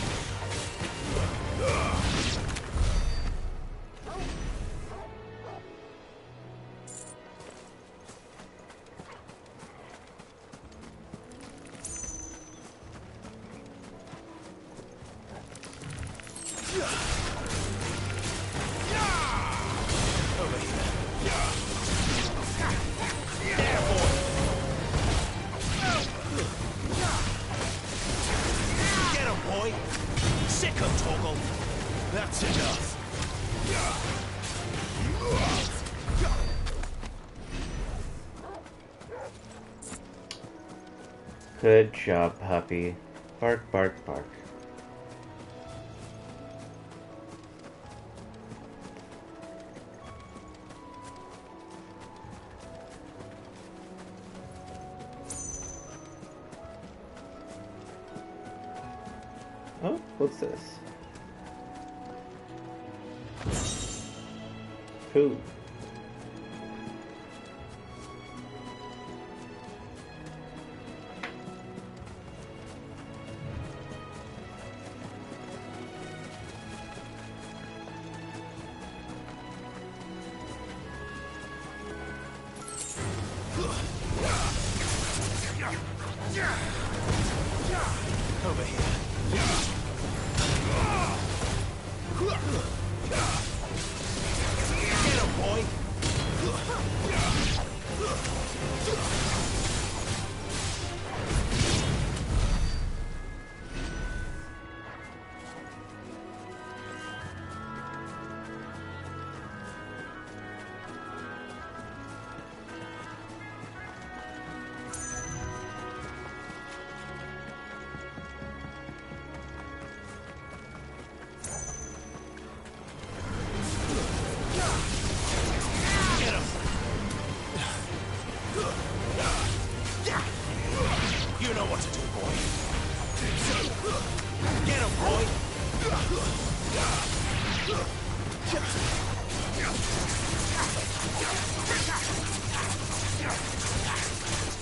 That's enough. Good job, puppy. Bark, bark, bark. Oh, what's this? Cool. Over here. Get him, boy! You know what to do, boy. Get him, boy!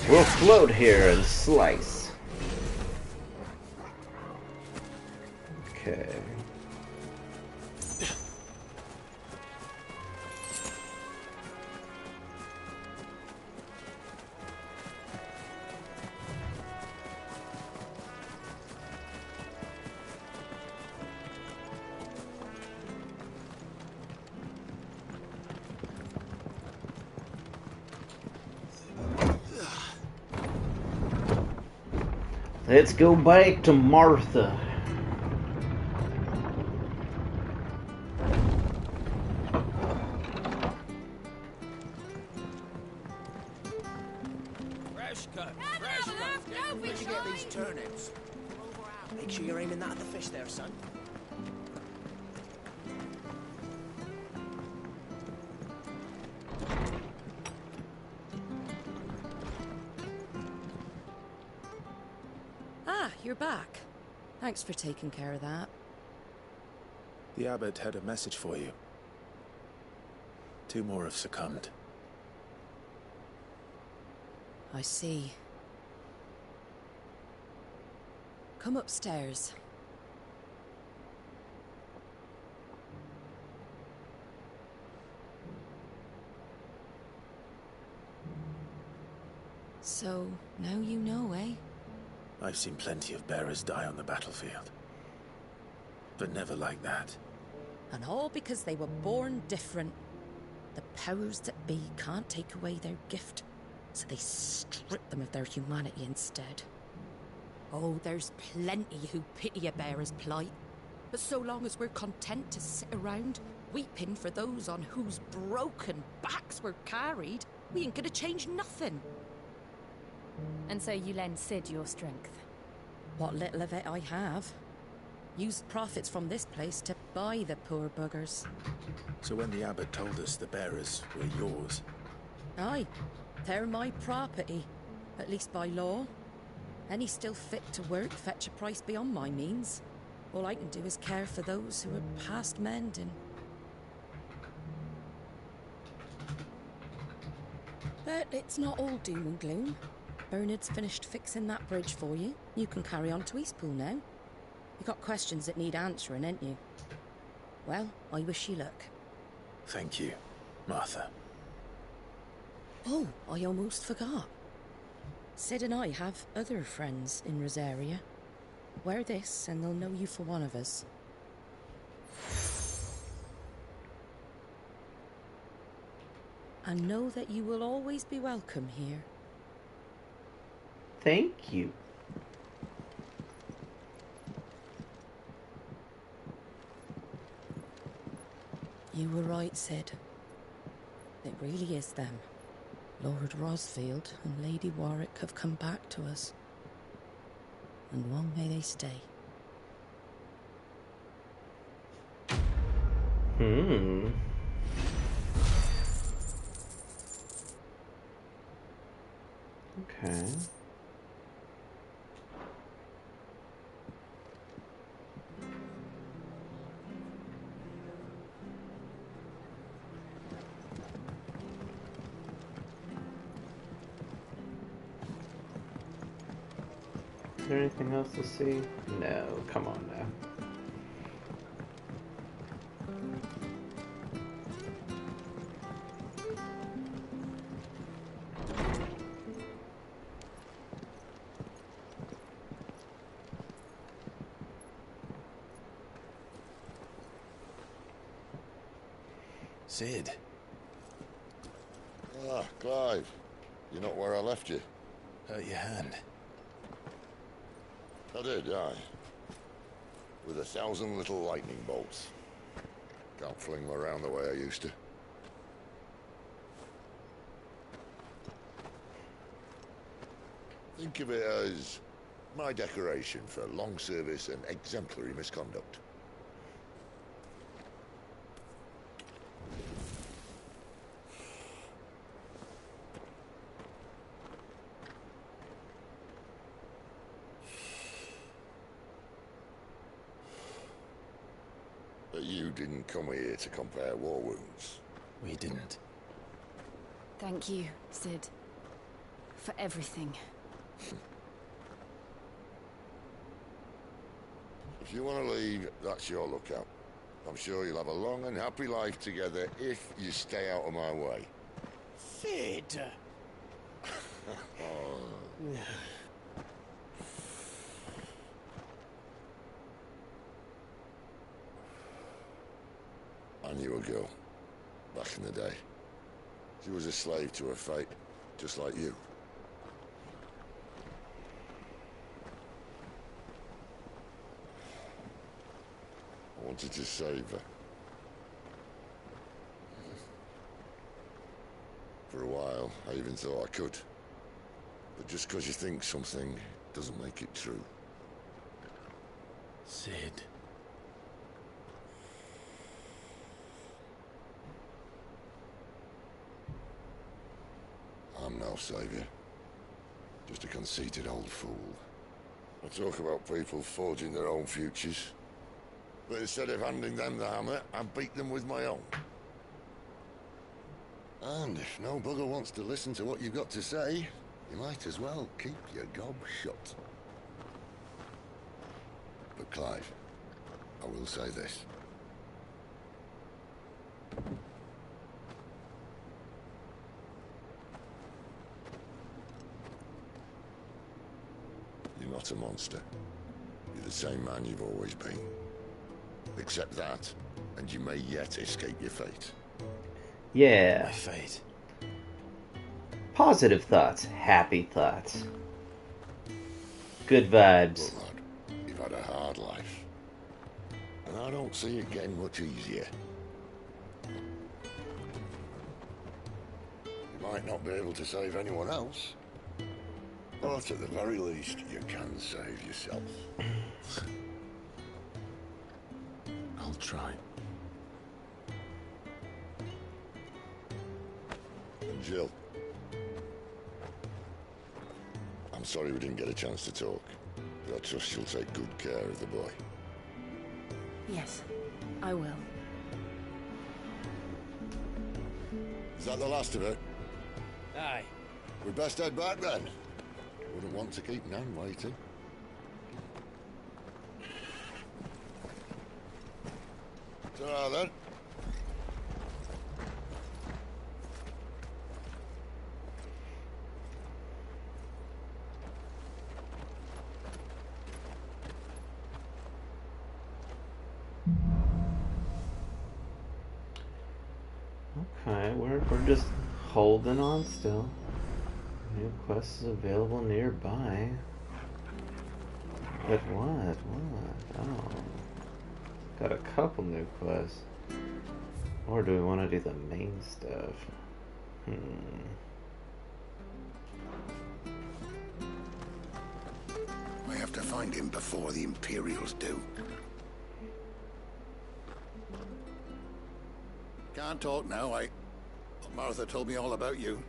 We'll float here and slice. Okay. Let's go back to Martha. Fresh cut. Where'd you get these turnips? Make sure you're aiming that at the fish there, son. Ah, you're back. Thanks for taking care of that. The abbot had a message for you. 2 more have succumbed. I see. Come upstairs. So, now you know, eh? I've seen plenty of bearers die on the battlefield. But never like that. And all because they were born different. The powers that be can't take away their gift, so they strip them of their humanity instead. Oh, there's plenty who pity a bearer's plight. But so long as we're content to sit around, weeping for those on whose broken backs we're carried, we ain't gonna change nothing. And so you lend Sid your strength? What little of it I have. Used profits from this place to buy the poor buggers. So when the abbot told us the bearers were yours... Aye, they're my property, at least by law. Any still fit to work fetch a price beyond my means. All I can do is care for those who are past mending. But it's not all doom and gloom. Bernard's finished fixing that bridge for you. You can carry on to Eastpool now. You got questions that need answering, ain't you? Well, I wish you luck. Thank you, Martha. Oh, I almost forgot. Sid and I have other friends in Rosaria. Wear this and they'll know you for one of us. And know that you will always be welcome here. Thank you. You were right, Sid. It really is them. Lord Rosfield and Lady Warwick have come back to us. And long may they stay. Okay. there anything else to see? No, come on now. Sid. Ah, Clive. You're not where I left you. Hurt your hand. I did, aye. With 1,000 little lightning bolts. Can't fling them around the way I used to. Think of it as my decoration for long service and exemplary misconduct. But you didn't come here to compare war wounds. We didn't. Thank you, Sid. For everything. If you want to leave, that's your lookout. I'm sure you'll have a long and happy life together if you stay out of my way. Sid! I knew a girl, back in the day. She was a slave to her fate, just like you. I wanted to save her. For a while, I even thought I could. But just because you think something doesn't make it true. Sid. I'm no savior. Just a conceited old fool. I talk about people forging their own futures. But instead of handing them the hammer, I beat them with my own. And if no bugger wants to listen to what you've got to say, you might as well keep your gob shut. But Clive, I will say this. You're not a monster. You're the same man you've always been. Accept that, and you may yet escape your fate. Yeah. My fate. Positive thoughts, happy thoughts. Good vibes. Look, lad, you've had a hard life. And I don't see it getting much easier. You might not be able to save anyone else. But at the very least, you can save yourself. I'll try. And Jill. I'm sorry we didn't get a chance to talk, but I trust you'll take good care of the boy. Yes, I will. Is that the last of it? Aye. We'd best head back then. Wouldn't want to keep Nan waiting. Ta-ra then. Okay, we're just holding on still. New quest is available nearby. But what? What? Oh. Got a couple new quests. Or do we want to do the main stuff? We have to find him before the Imperials do. Can't talk now, Martha told me all about you.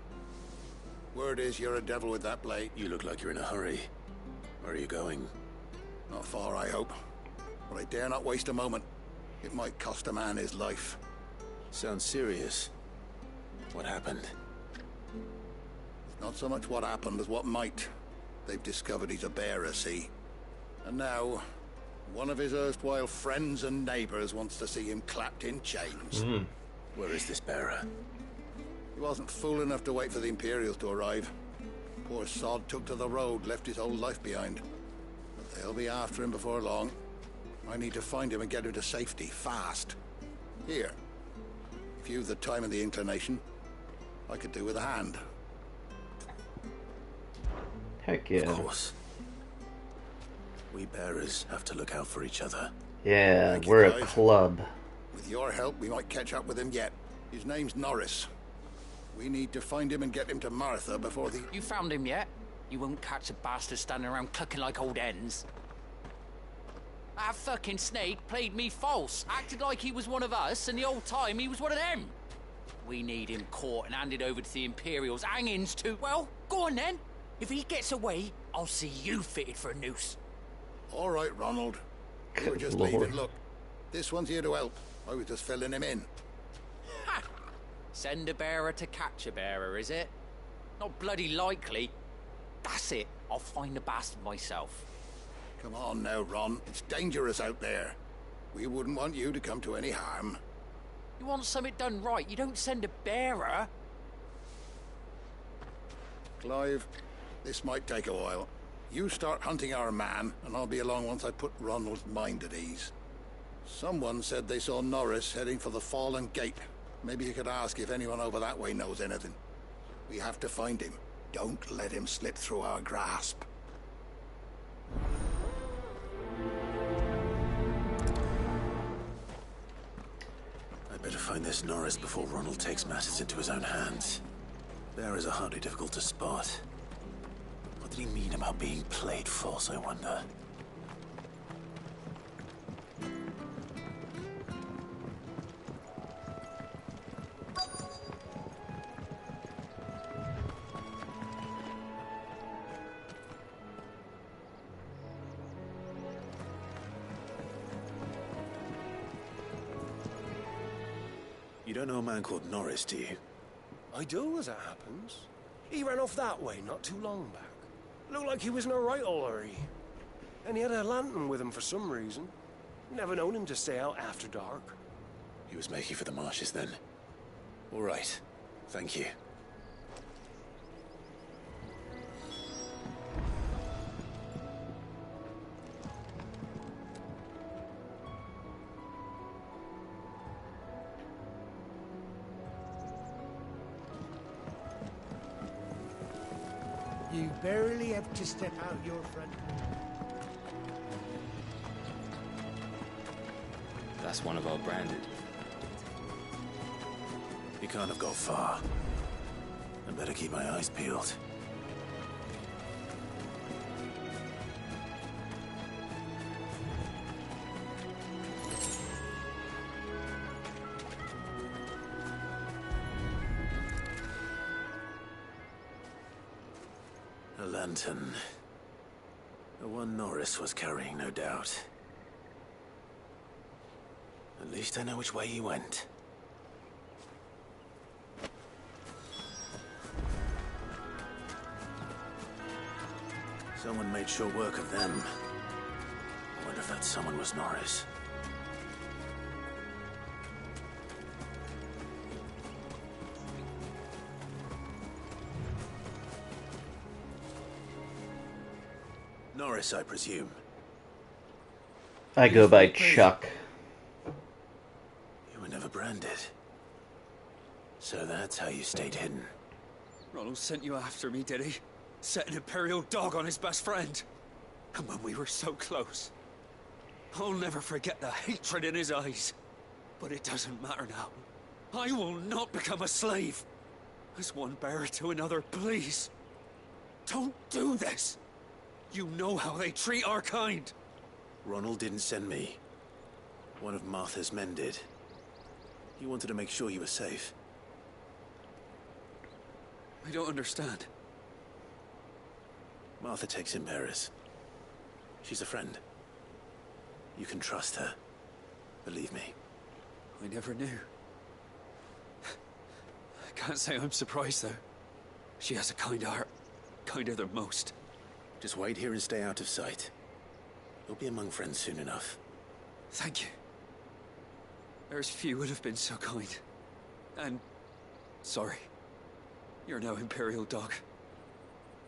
Word is you're a devil with that blade. You look like you're in a hurry. Where are you going? Not far, I hope. But I dare not waste a moment. It might cost a man his life. Sounds serious. What happened? Not so much what happened as what might. They've discovered he's a bearer, see? And now, one of his erstwhile friends and neighbours wants to see him clapped in chains. Where is this bearer? He wasn't fool enough to wait for the Imperials to arrive. Poor sod took to the road, left his whole life behind. But they'll be after him before long. I need to find him and get him to safety, fast. Here. If you've the time and the inclination, I could do with a hand. Heck yeah. Of course. We bearers have to look out for each other. Yeah, Thank you, we're a guys. club. With your help, we might catch up with him yet. His name's Norris. We need to find him and get him to Martha before the... You found him yet? You won't catch a bastard standing around clucking like old hens. That fucking snake played me false, acted like he was one of us, and the whole time he was one of them. We need him caught and handed over to the Imperials, hangings to... Well, go on then. If he gets away, I'll see you fitted for a noose. All right, Ronald. We were just Lord. leaving. Look, this one's here to help. I was just filling him in. Ha! Send a bearer to catch a bearer, is it? Not bloody likely. That's it. I'll find the bastard myself. Come on now, Ron. It's dangerous out there. We wouldn't want you to come to any harm. You want something done right, you don't send a bearer. Clive, this might take a while. You start hunting our man, and I'll be along once I put Ronald's mind at ease. Someone said they saw Norris heading for the Fallen Gate. Maybe you could ask if anyone over that way knows anything. We have to find him. Don't let him slip through our grasp. I'd better find this Norris before Ronald takes matters into his own hands. Bearers are hardly difficult to spot. What did he mean about being played false, I wonder? You don't know a man called Norris, do you? I do, as it happens. He ran off that way not too long back. Looked like he was in a right old hurry. And he had a lantern with him for some reason. Never known him to stay out after dark. He was making for the marshes then. All right. Thank you. You barely have to step out your front. That's one of our branded. He can't have got far. I better keep my eyes peeled. A lantern. The one Norris was carrying, no doubt. At least I know which way he went. Someone made sure work of them. I wonder if that someone was Norris. Norris, I presume. I go by Chuck. You were never branded. So that's how you stayed hidden. Ronald sent you after me, did he? Set an Imperial dog on his best friend. And when we were so close. I'll never forget the hatred in his eyes. But it doesn't matter now. I will not become a slave. As one bearer to another, please. Don't do this. You know how they treat our kind. Ronald didn't send me. One of Martha's men did. He wanted to make sure you were safe. I don't understand. Martha takes in bearers. She's a friend. You can trust her. Believe me. I never knew. I can't say I'm surprised, though. She has a kind heart. Kinder than most. Just wait here and stay out of sight. You'll be among friends soon enough. Thank you. There's few would have been so kind. And sorry. You're no Imperial dog.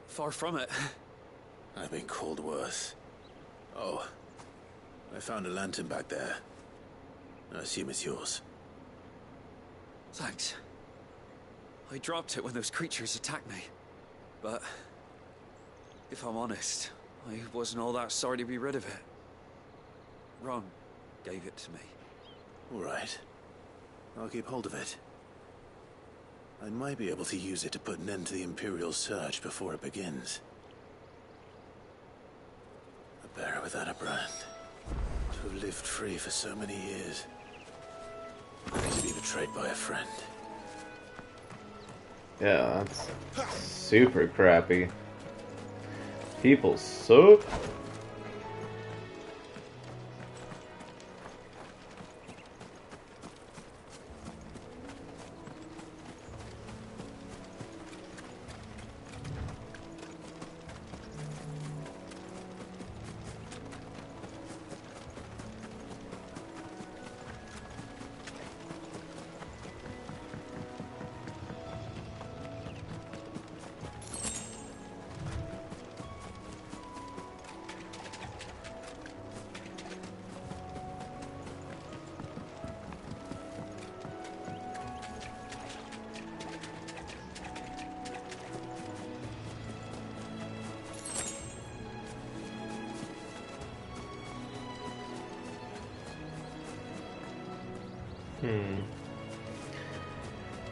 Far from it. I've been called worse. Oh, I found a lantern back there. I assume it's yours. Thanks. I dropped it when those creatures attacked me. But if I'm honest, I wasn't all that sorry to be rid of it. Ron gave it to me. All right. I'll keep hold of it. I might be able to use it to put an end to the Imperial surge before it begins. A bearer without a brand. To have lived free for so many years. Only to be betrayed by a friend. Yeah, that's super crappy. People suck.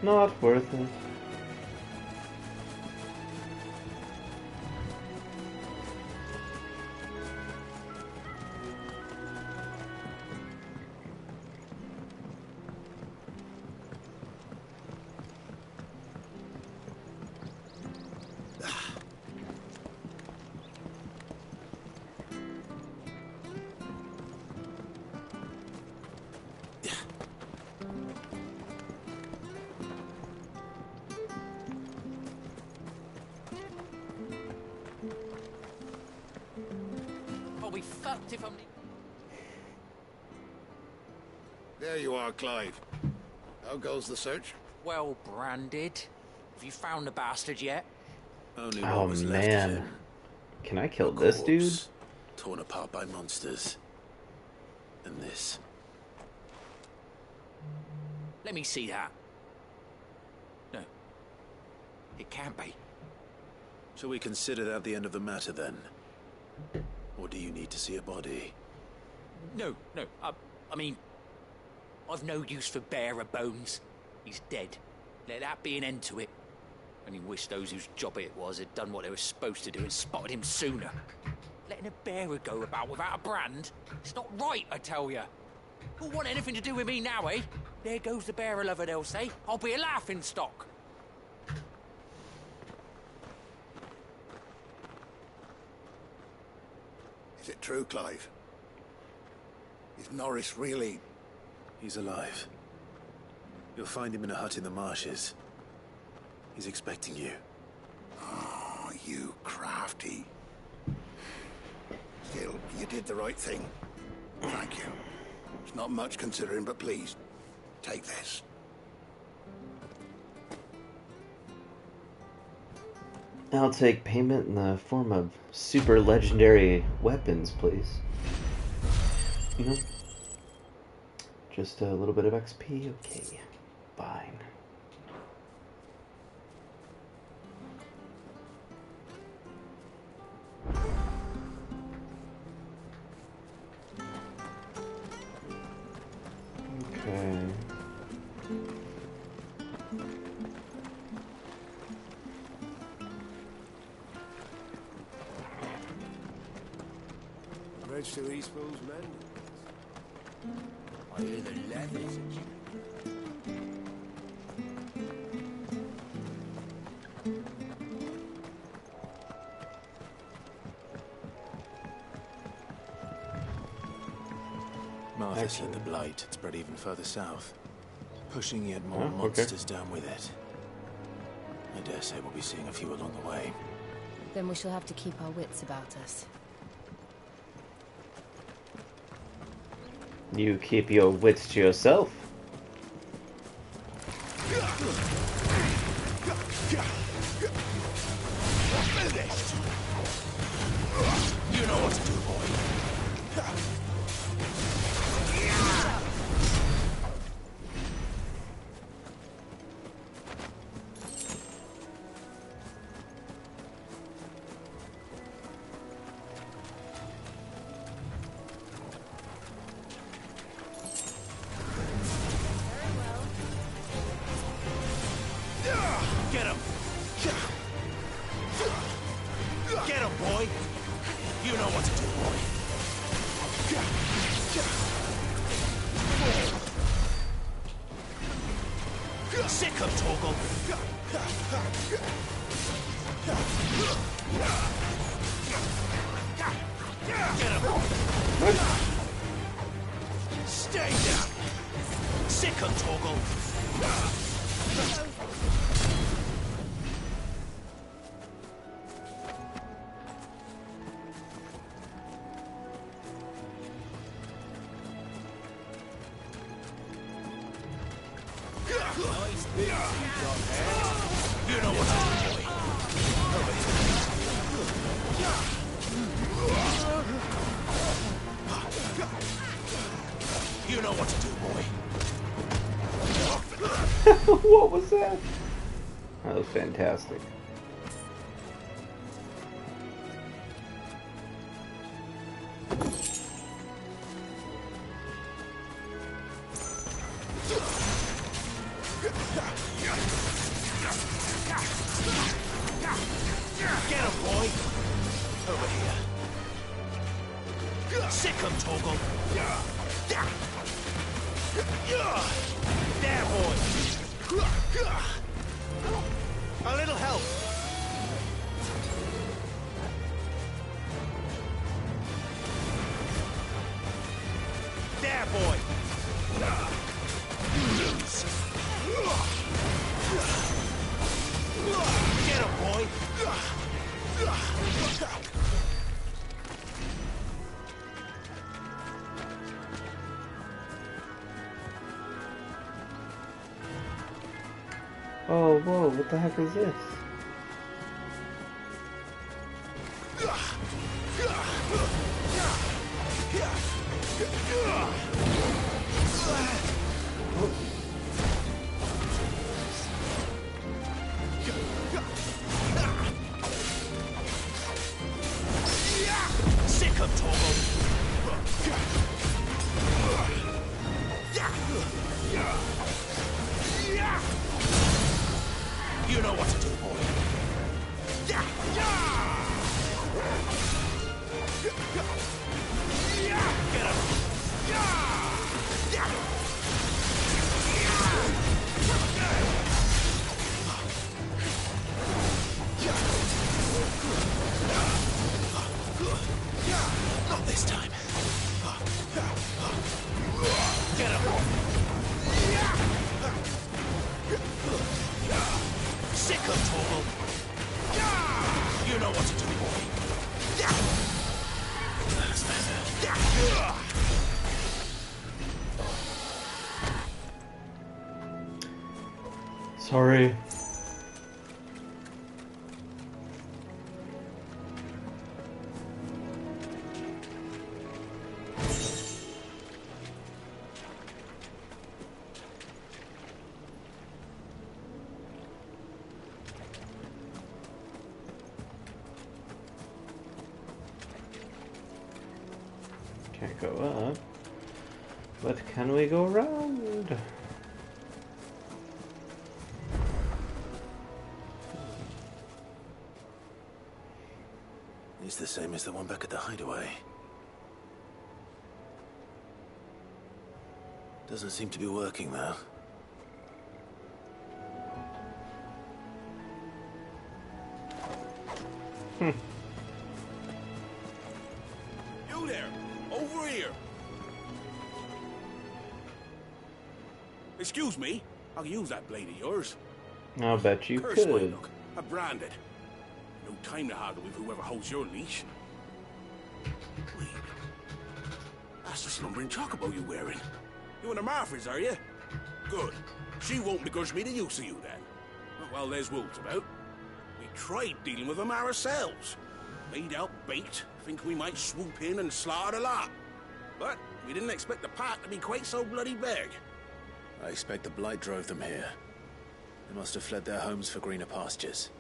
Not worth it. I'll be fucked if I'm... There you are, Clive. How goes the search? Well branded. Have you found the bastard yet? Only Oh what was left of man. him. Can I kill this dude? Corpse, torn apart by monsters. And this. Let me see that. No. It can't be. Shall we consider that the end of the matter then? Or do you need to see a body? No. I mean, I've no use for bearer bones. He's dead. Let that be an end to it. Only wish those whose job it was had done what they were supposed to do and spotted him sooner. Letting a bearer go about without a brand? It's not right, I tell ya. Who'll want anything to do with me now, eh? There goes the bearer lover, they'll say. I'll be a laughing stock. Is it true, Clive? Is Norris really... He's alive. You'll find him in a hut in the marshes. He's expecting you. Oh, you crafty. Still, you did the right thing. Thank you. It's not much considering, but please, take this. I'll take payment in the form of super legendary weapons, please. You know? Just a little bit of XP? Okay. Fine. Okay. Bridge to East Pool's men. I hear the leathers. Martha said the blight had spread even further south, pushing yet more Oh, okay. monsters down with it. I dare say we'll be seeing a few along the way. Then we shall have to keep our wits about us. You keep your wits to yourself. Finished. You know what to do, boy. Get him! Get him, boy! You know what to do, boy. Sick him, Torgal! Get him! Stay down! Sick him, Torgal! You know what to do, boy. Over here. You know what to do, boy. What was that? That was fantastic. Get him, boy! Over here. Sick him, Torgal! There, boy! A little help! There, boy! You lose! Get him, boy! Oh, whoa, what the heck is this? Sick him, Torgal! You know what to do, boy. Get him! Not this time. Get him! Sick him, Torgal! You know what to do, boy. That's better. Sorry. Can't go up. But can we go around? He's the same as the one back at the hideaway. Doesn't seem to be working, though. You there! Over here! Excuse me, I'll use that blade of yours. I'll bet you Curse my could. luck. I'm branded. No time to haggle with whoever holds your leash. Wait. That's the slumbering chocobo you're wearing. You and the Marthas, are you? Good. She won't begrudge me the use of you, then. Well, there's wolves about. We tried dealing with them ourselves. Made out baked, think we might swoop in and slaughter the lot. But we didn't expect the pack to be quite so bloody big. I expect the blight drove them here. They must have fled their homes for greener pastures.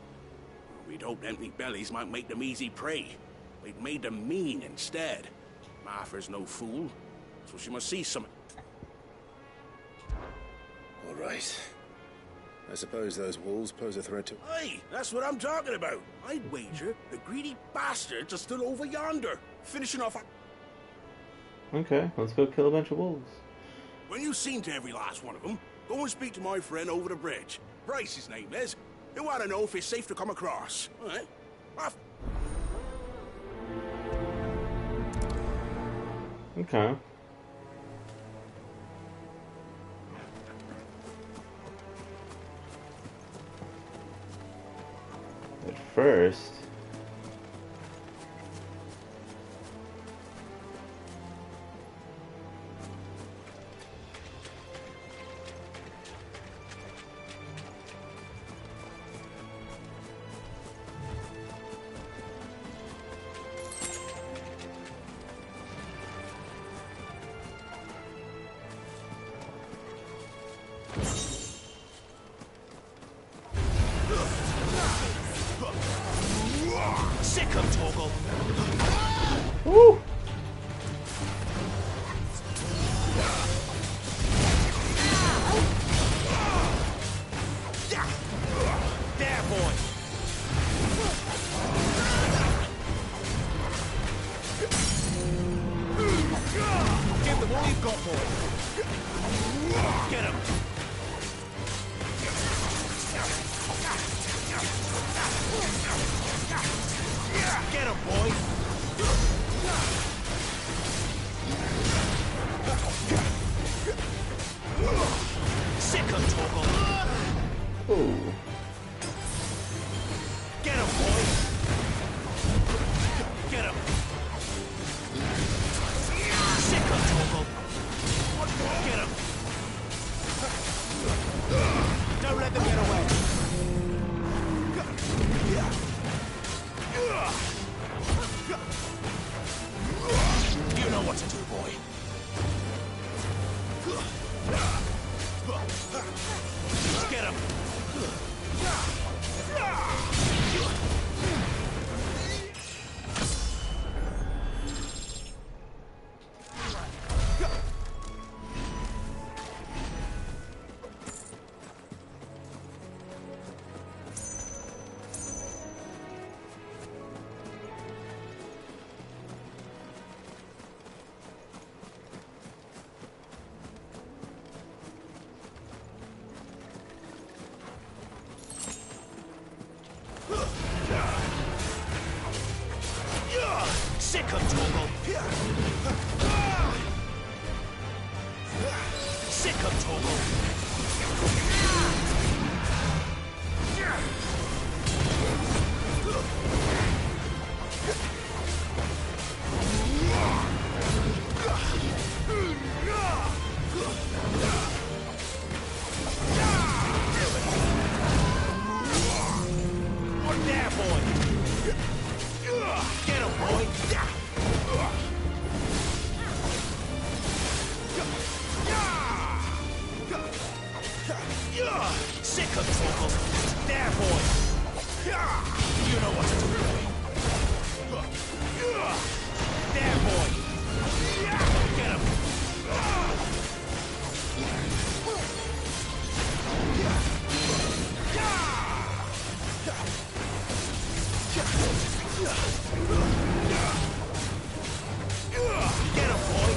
We'd hoped empty bellies might make them easy prey. We'd made them mean instead. Martha's no fool, so she must see some... All right. I suppose those wolves pose a threat to... Hey, that's what I'm talking about. I'd wager the greedy bastards are still over yonder, finishing off... Okay, let's go kill a bunch of wolves. When you've seen to every last one of them, go and speak to my friend over the bridge. Bryce, his name is. He'll want to know if it's safe to come across. All right? Off. Okay. But first... Sick of Toggle! Woo! There, boy! Give them all you've got, boy! Get him! Get him, boy! Sick of Toggle! Ooh. Get him, boy! Get him! Sick of Toggle! Get him! Don't let them get away! You know what to do, boy. Get him! Sick of Toggle! Sick of Toggle! What there, boy? Get him, boy! Sick of Toggle! There, boy! You know what to do, boy! There, boy! Get him! Get him, boy!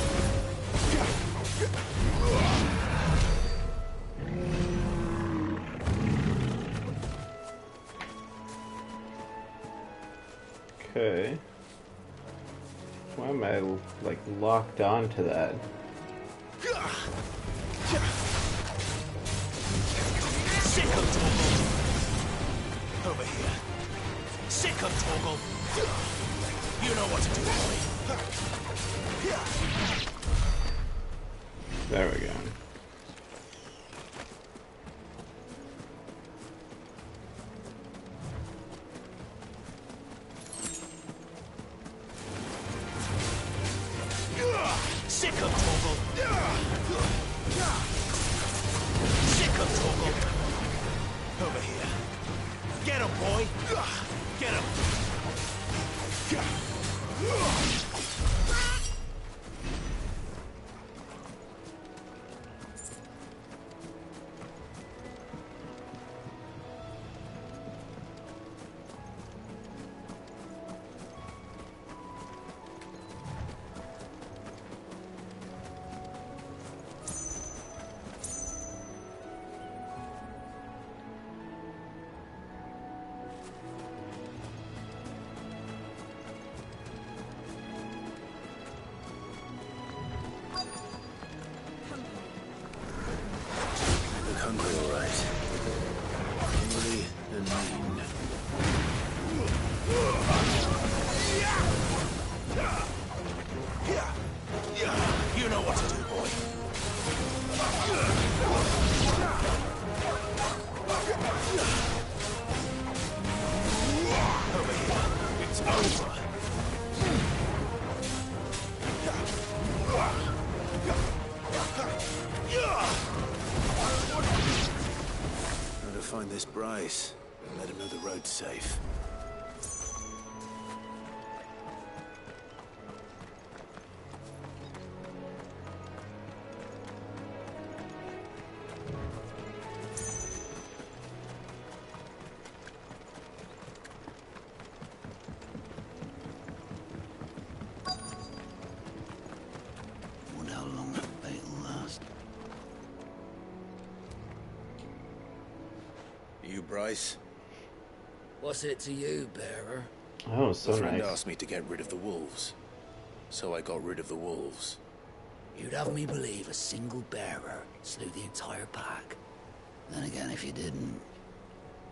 Okay. Why am I, like, locked onto that? Sick of Toggle! Over here. Sick of Torgal. You know what to do, boy. There we go. Sick of Torgal. Sick of Torgal. Over here. Get him, boy. Get him. Hungry, all right. Hungry and mean. You know what to do, boy. Over here. It's over. How to find this Bryce and let him know the road's safe. Wonder how long that bait will last. You, Bryce? What's it to you, bearer? Oh, so a friend nice. asked me to get rid of the wolves, so I got rid of the wolves. You'd have me believe a single bearer slew the entire pack. Then again, if you didn't,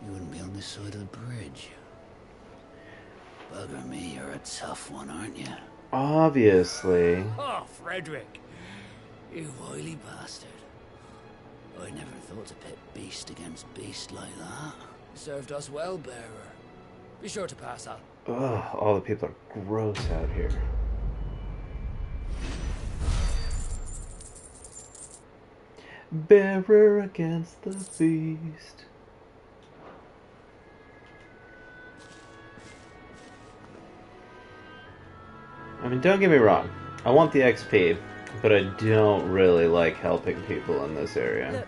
you wouldn't be on this side of the bridge. Bugger me, you're a tough one, aren't you? Obviously. Oh, Frederick! You wily bastard. I never thought to pit beast against beast like that. Served us well, bearer. Be sure to pass up. Ugh, all the people are gross out here. Bearer against the beast. I mean, don't get me wrong. I want the XP, but I don't really like helping people in this area. Look,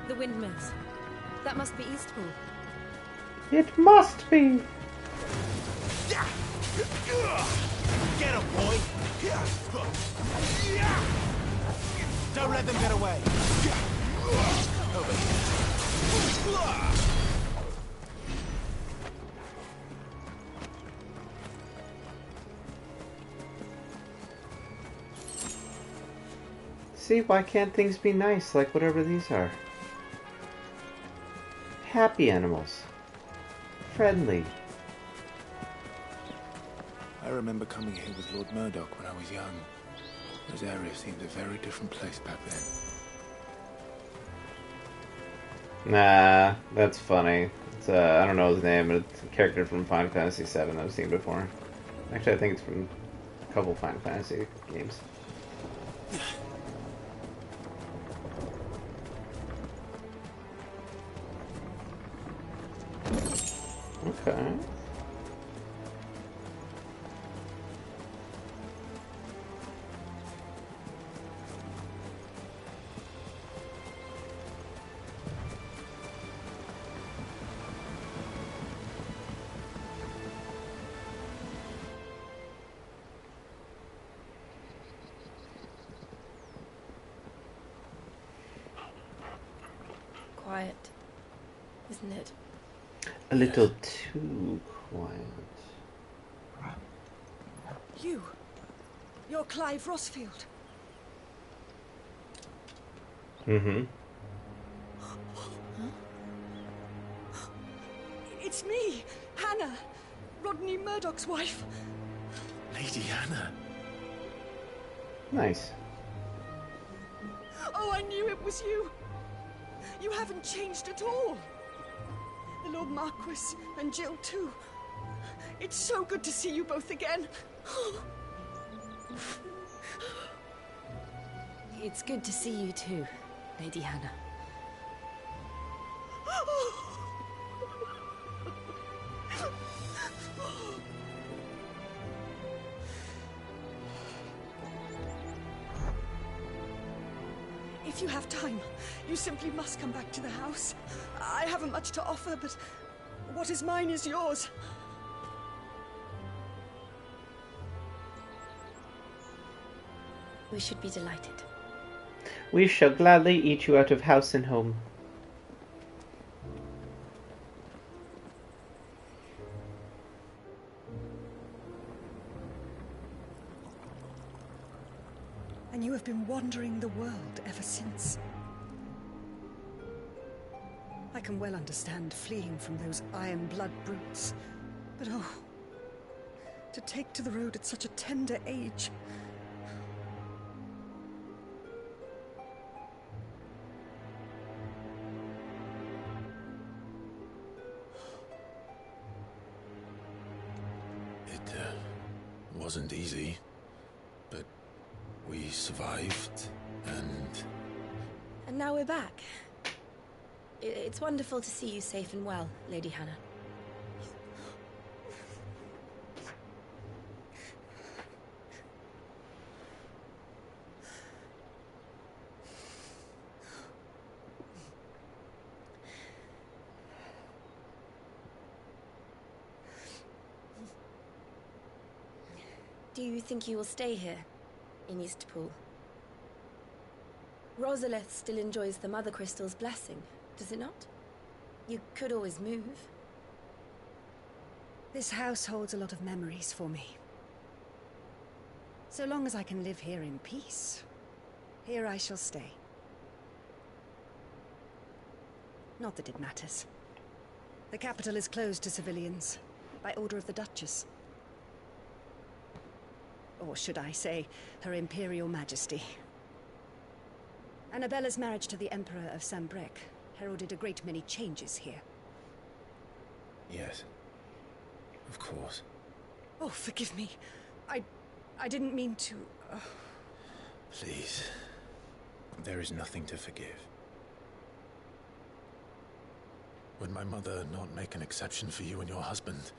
the windmills. That must be Eastpool. It must be. Get him, boy! Don't let them get away! Over here. See, why can't things be nice like whatever these are? Happy animals. Friendly. I remember coming here with Lord Murdoch when I was young. This area seemed a very different place back then. Nah, that's funny. It's I don't know his name, but it's a character from Final Fantasy VII that I've seen before. Actually, I think it's from a couple Final Fantasy games. Okay. Quiet, isn't it? A little too quiet. You're Clive Rossfield. Mm-hmm. It's me, Hannah. Rodney Murdoch's wife. Lady Hannah. Nice. Oh, I knew it was you. You haven't changed at all. The Lord Marquis and Jill too. It's so good to see you both again. It's good to see you too, Lady Hannah. If you have time, you simply must come back to the house. I haven't much to offer, but what is mine is yours. We should be delighted. We shall gladly eat you out of house and home. And you have been wandering the world ever since. I can well understand fleeing from those iron blood brutes, but oh, to take to the road at such a tender age. It wasn't easy, but we survived, and... And now we're back. It's wonderful to see you safe and well, Lady Hannah. Do you think you will stay here, in Eastpool? Rosalith still enjoys the Mother Crystal's blessing, does it not? You could always move. This house holds a lot of memories for me. So long as I can live here in peace, here I shall stay. Not that it matters. The capital is closed to civilians, by order of the Duchess. Or should I say, Her Imperial Majesty. Annabella's marriage to the Emperor of Sambrec heralded a great many changes here. Yes. Of course. Oh, forgive me. I didn't mean to... Please. There is nothing to forgive. Would my mother not make an exception for you and your husband?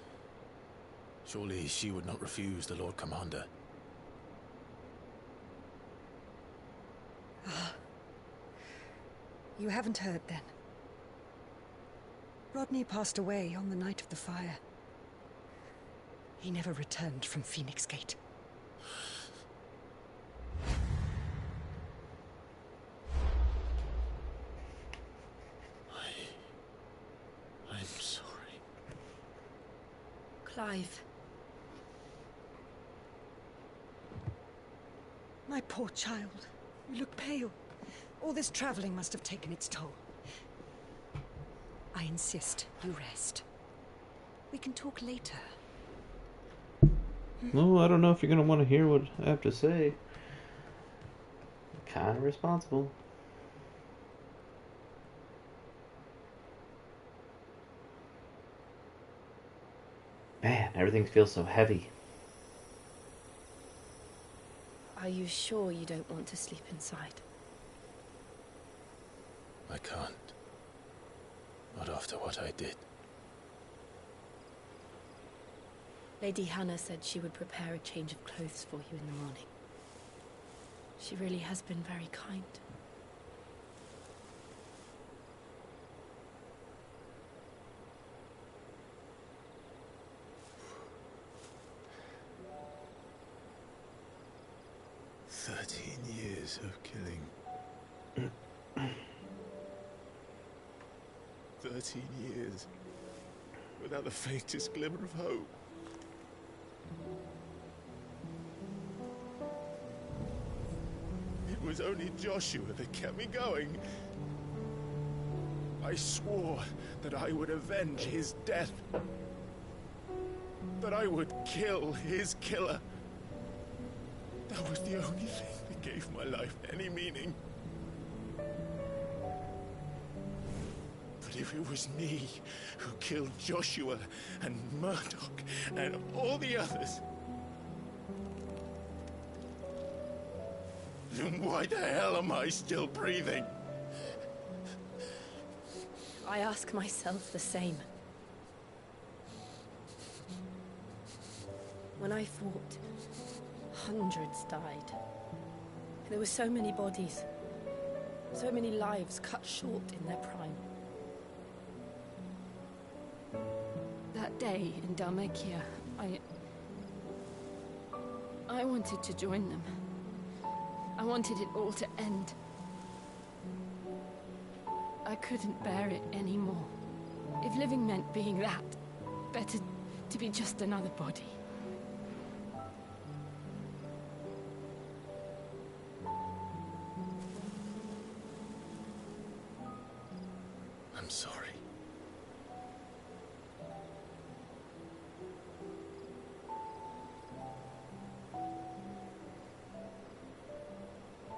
Surely she would not refuse the Lord Commander. You haven't heard, then. Rodney passed away on the night of the fire. He never returned from Phoenix Gate. I'm sorry. Clive. My poor child. You look pale. All this traveling must have taken its toll. I insist you rest. We can talk later. No, I don't know if you're going to want to hear what I have to say. Kind of responsible. Man, everything feels so heavy. Are you sure you don't want to sleep inside? I can't. Not after what I did. Lady Hannah said she would prepare a change of clothes for you in the morning. She really has been very kind. Years of killing. 13 years. Without the faintest glimmer of hope. It was only Joshua that kept me going. I swore that I would avenge his death. that I would kill his killer. That was the only thing that gave my life any meaning. But if it was me who killed Joshua and Murdoch and all the others, then why the hell am I still breathing? I ask myself the same. When I fought, hundreds died. There were so many bodies, so many lives cut short in their prime. That day in Dalmekia, I wanted to join them. I wanted it all to end. I couldn't bear it anymore. If living meant being that, better to be just another body. I'm sorry.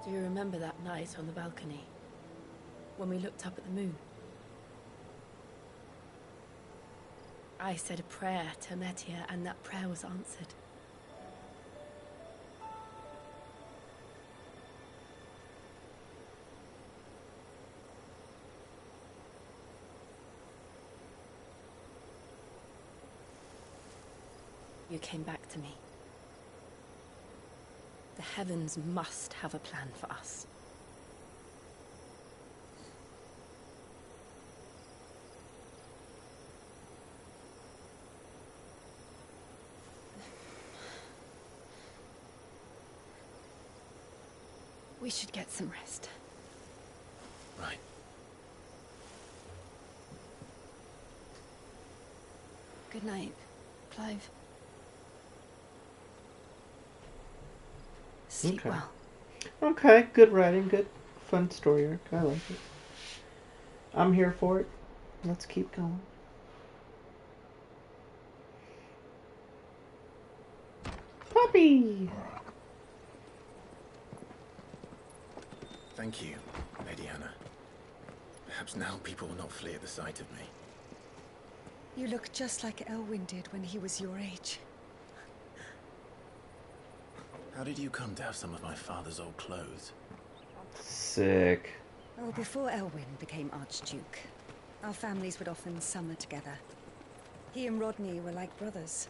Do you remember that night on the balcony? When we looked up at the moon? I said a prayer to Metia, and that prayer was answered. You came back to me. The heavens must have a plan for us. We should get some rest. Right. Good night, Clive. Sleep Okay. well. Okay, good writing, good fun story arc. I like it. I'm here for it. Let's keep going. Puppy! Thank you, Lady Hannah. Perhaps now people will not flee at the sight of me. You look just like Elwyn did when he was your age. How did you come to have some of my father's old clothes? Sick. Oh, before Elwyn became Archduke, our families would often summer together. He and Rodney were like brothers.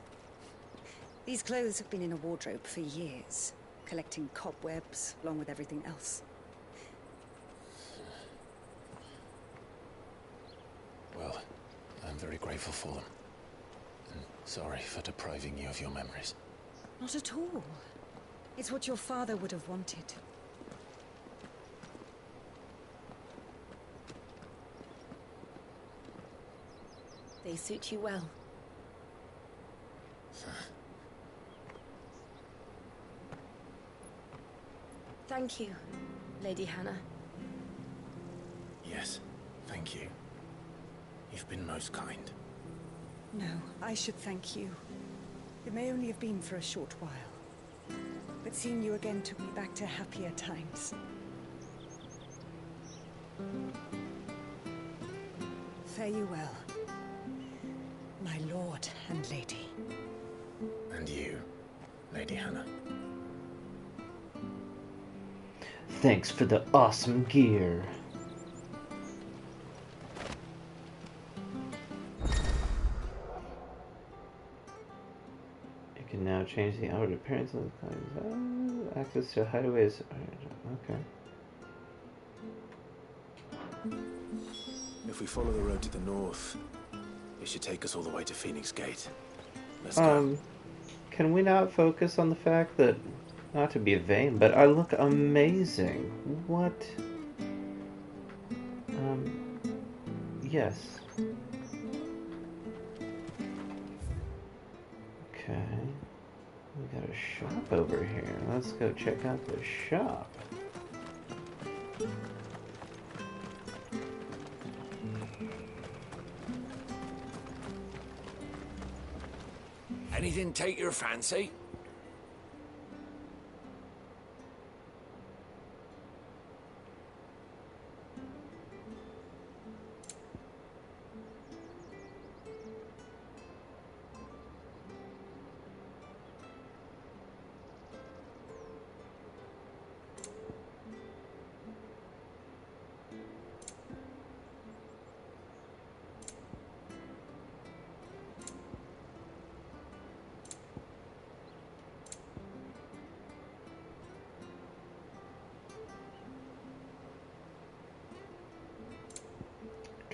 These clothes have been in a wardrobe for years, collecting cobwebs along with everything else. Well, I'm very grateful for them. And sorry for depriving you of your memories. Not at all. It's what your father would have wanted. They suit you well. Thank you, Lady Hannah. Yes, thank you. You've been most kind. No, I should thank you. It may only have been for a short while, but seeing you again took me back to happier times. Fare you well, my lord and lady. And you, Lady Hannah. Thanks for the awesome gear. You can now change the outward appearance of the clouds. Access to hideaways. Okay. If we follow the road to the north, it should take us all the way to Phoenix Gate. Let's go. Can we not focus on the fact that, not to be vain, but I look amazing? What? Yes. Okay. We got a shop over here. Let's go check out the shop. Anything Anything take your fancy?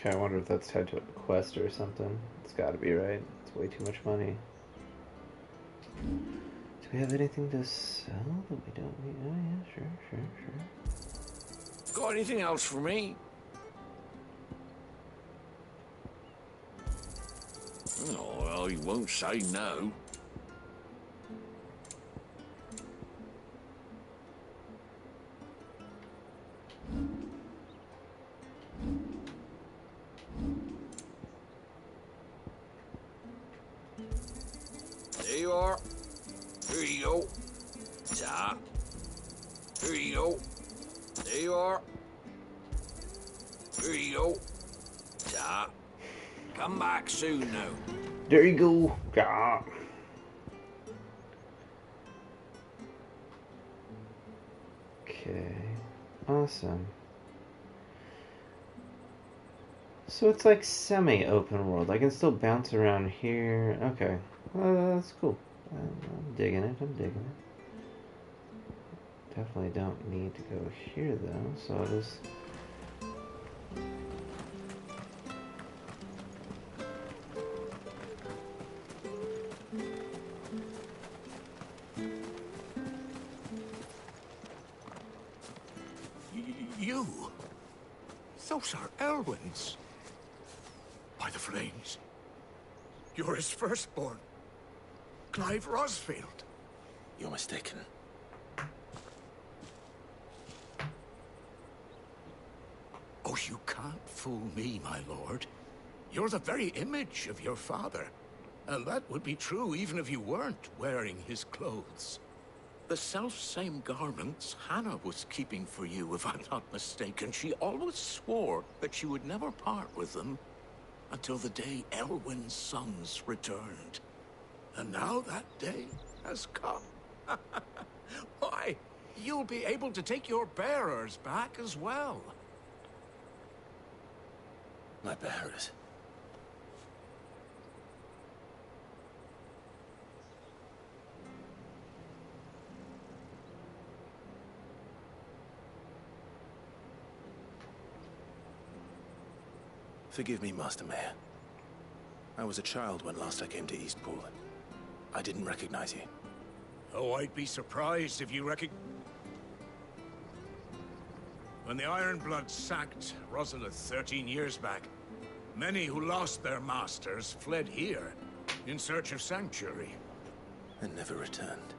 Okay, I wonder if that's tied to a quest or something. It's gotta be, right? It's way too much money. Do we have anything to sell that we don't need? Oh yeah, sure. Got anything else for me? Oh, well, you won't say no. There you are. Here you go. Ta. Here you go. There you are. Here you go. Ta. Come back soon now. There you go. Yeah. Okay. Awesome. So it's like semi-open world. I can still bounce around here. Okay. That's cool. I'm digging it. I'm digging it. Definitely don't need to go here though, so I'll just... You? Those are Elwyn's. By the flames. You're his firstborn. Clive Rosfield. You're mistaken. Oh, you can't fool me, my lord. You're the very image of your father. And that would be true even if you weren't wearing his clothes. The self-same garments Hannah was keeping for you, if I'm not mistaken. She always swore that she would never part with them until the day Elwyn's sons returned. And now that day has come. Why, you'll be able to take your bearers back as well. My bearers? Forgive me, Master Mayor. I was a child when last I came to Eastpool. I didn't recognize you. Oh, I'd be surprised if you When the Ironbloods sacked Rosalith 13 years back, many who lost their masters fled here in search of sanctuary. And never returned.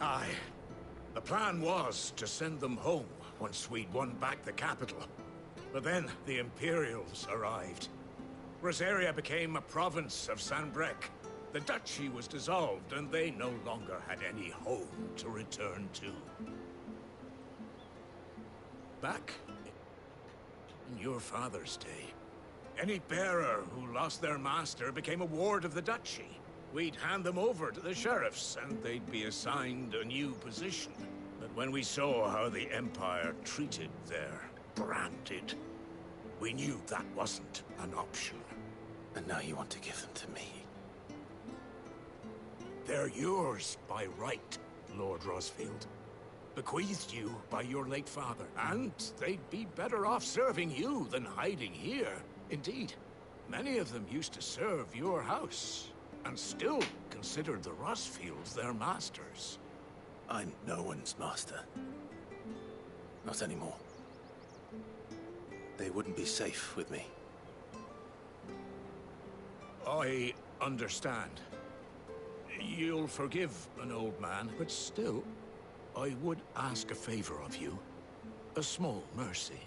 Aye. The plan was to send them home once we'd won back the capital. But then the Imperials arrived. Rosaria became a province of Sanbreque. The duchy was dissolved, and they no longer had any home to return to. Back in your father's day, any bearer who lost their master became a ward of the duchy. We'd hand them over to the sheriffs, and they'd be assigned a new position. But when we saw how the Empire treated their branded, we knew that wasn't an option. And now you want to give them to me? They're yours by right, Lord Rosfield. Bequeathed you by your late father, and they'd be better off serving you than hiding here. Indeed, many of them used to serve your house, and still considered the Rosfields their masters. I'm no one's master. Not anymore. They wouldn't be safe with me. I understand. You'll forgive an old man, but still, I would ask a favor of you. A small mercy.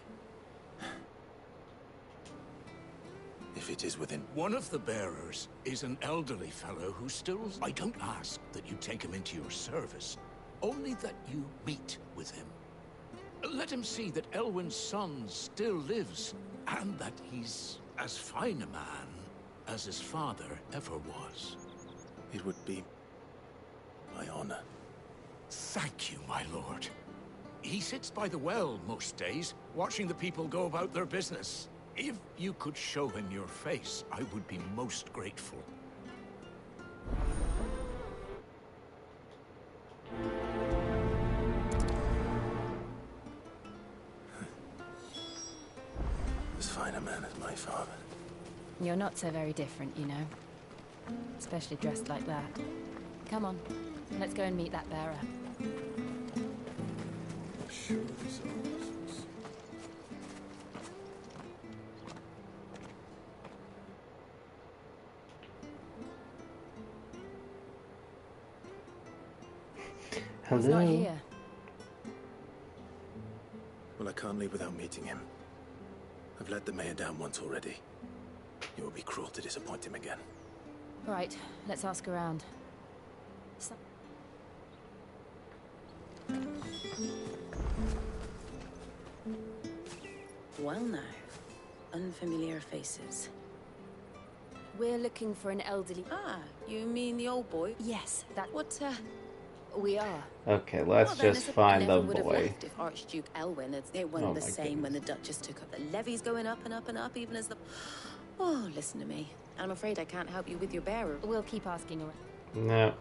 if it is within... One of the bearers is an elderly fellow who still... I don't ask that you take him into your service, only that you meet with him. Let him see that Elwyn's son still lives, and that he's as fine a man as his father ever was. It would be my honor. Thank you, my lord. He sits by the well most days, watching the people go about their business. If you could show him your face, I would be most grateful. As fine a man as my father. You're not so very different, you know. Especially dressed like that. Come on, let's go and meet that bearer. Sure these are. He's not here. Well, I can't leave without meeting him. I've let the mayor down once already. It would be cruel to disappoint him again. Right, let's ask around. Well now, unfamiliar faces. We're looking for an elderly... Ah, you mean the old boy? Yes, that... What, We are. Okay, let's just find the would have boy. left if Archduke Elwyn, it wasn't Oh the my same when the Duchess took up. The levies going up and up and up, even as the... Oh, listen to me. I'm afraid I can't help you with your bearer. We'll keep asking around. No.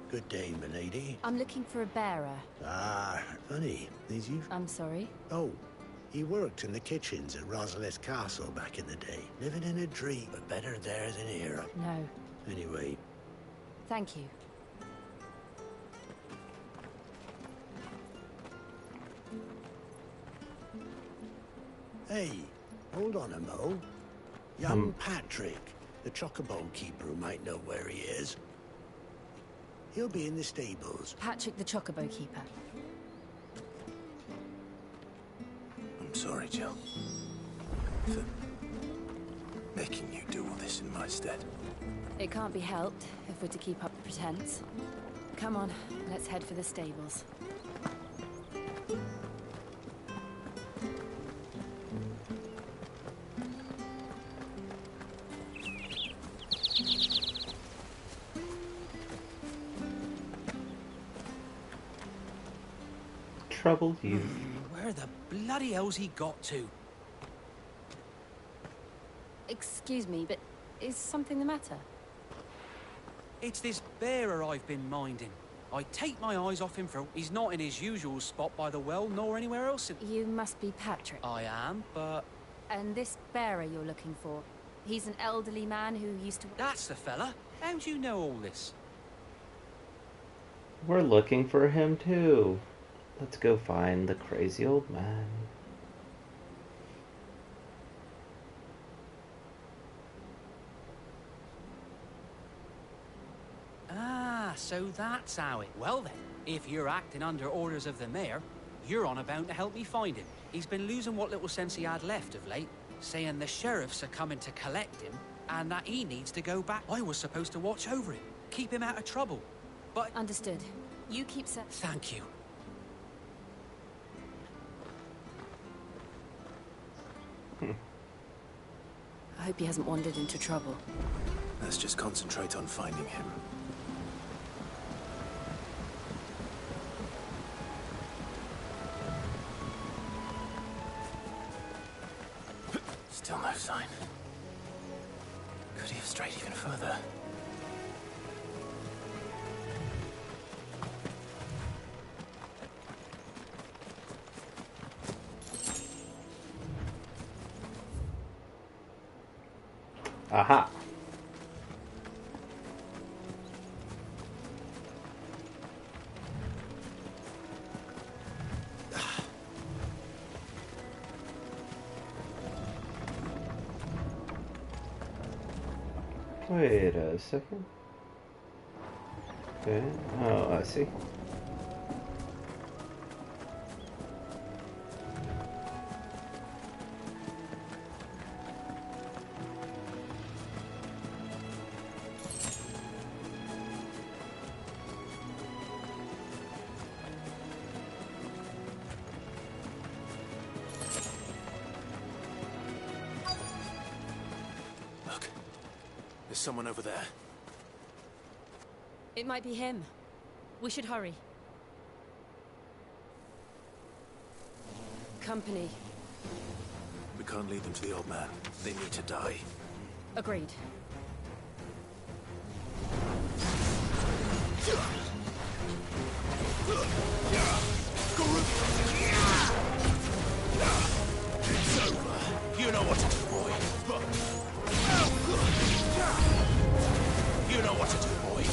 Good day, milady. I'm looking for a bearer. Ah, funny. Is you? I'm sorry? Oh, he worked in the kitchens at Rosalith Castle back in the day. Living in a dream, but better there than here. No. Anyway. Thank you. Hey, hold on a mo. Young Patrick, the chocobo keeper, might know where he is. He'll be in the stables. Patrick the chocobo keeper. I'm sorry, Jill. For making you do all this in my stead. It can't be helped if we're to keep up the pretense. Come on, let's head for the stables. Troubled youth. Where the bloody hell's he got to? Excuse me, but is something the matter? It's this bearer I've been minding. I take my eyes off him for... He's not in his usual spot by the well, nor anywhere else. You must be Patrick. I am, but... And this bearer you're looking for, he's an elderly man who used to... That's the fella. How do you know all this? We're looking for him too. Let's go find the crazy old man. Ah, so that's how it... Well then, if you're acting under orders of the mayor, you're on about to help me find him. He's been losing what little sense he had left of late, saying the sheriffs are coming to collect him, and that he needs to go back. I was supposed to watch over him, keep him out of trouble, but... Understood. You keep... Thank you. I hope he hasn't wandered into trouble. Let's just concentrate on finding him. Still no sign. Could he have strayed even further? Aha. Wait a second. Okay. Oh, I see. someone over there. It might be him. We should hurry. Company. We can't lead them to the old man. They need to die. Agreed. It's over. You know what to do, boy. You know what to do, boy.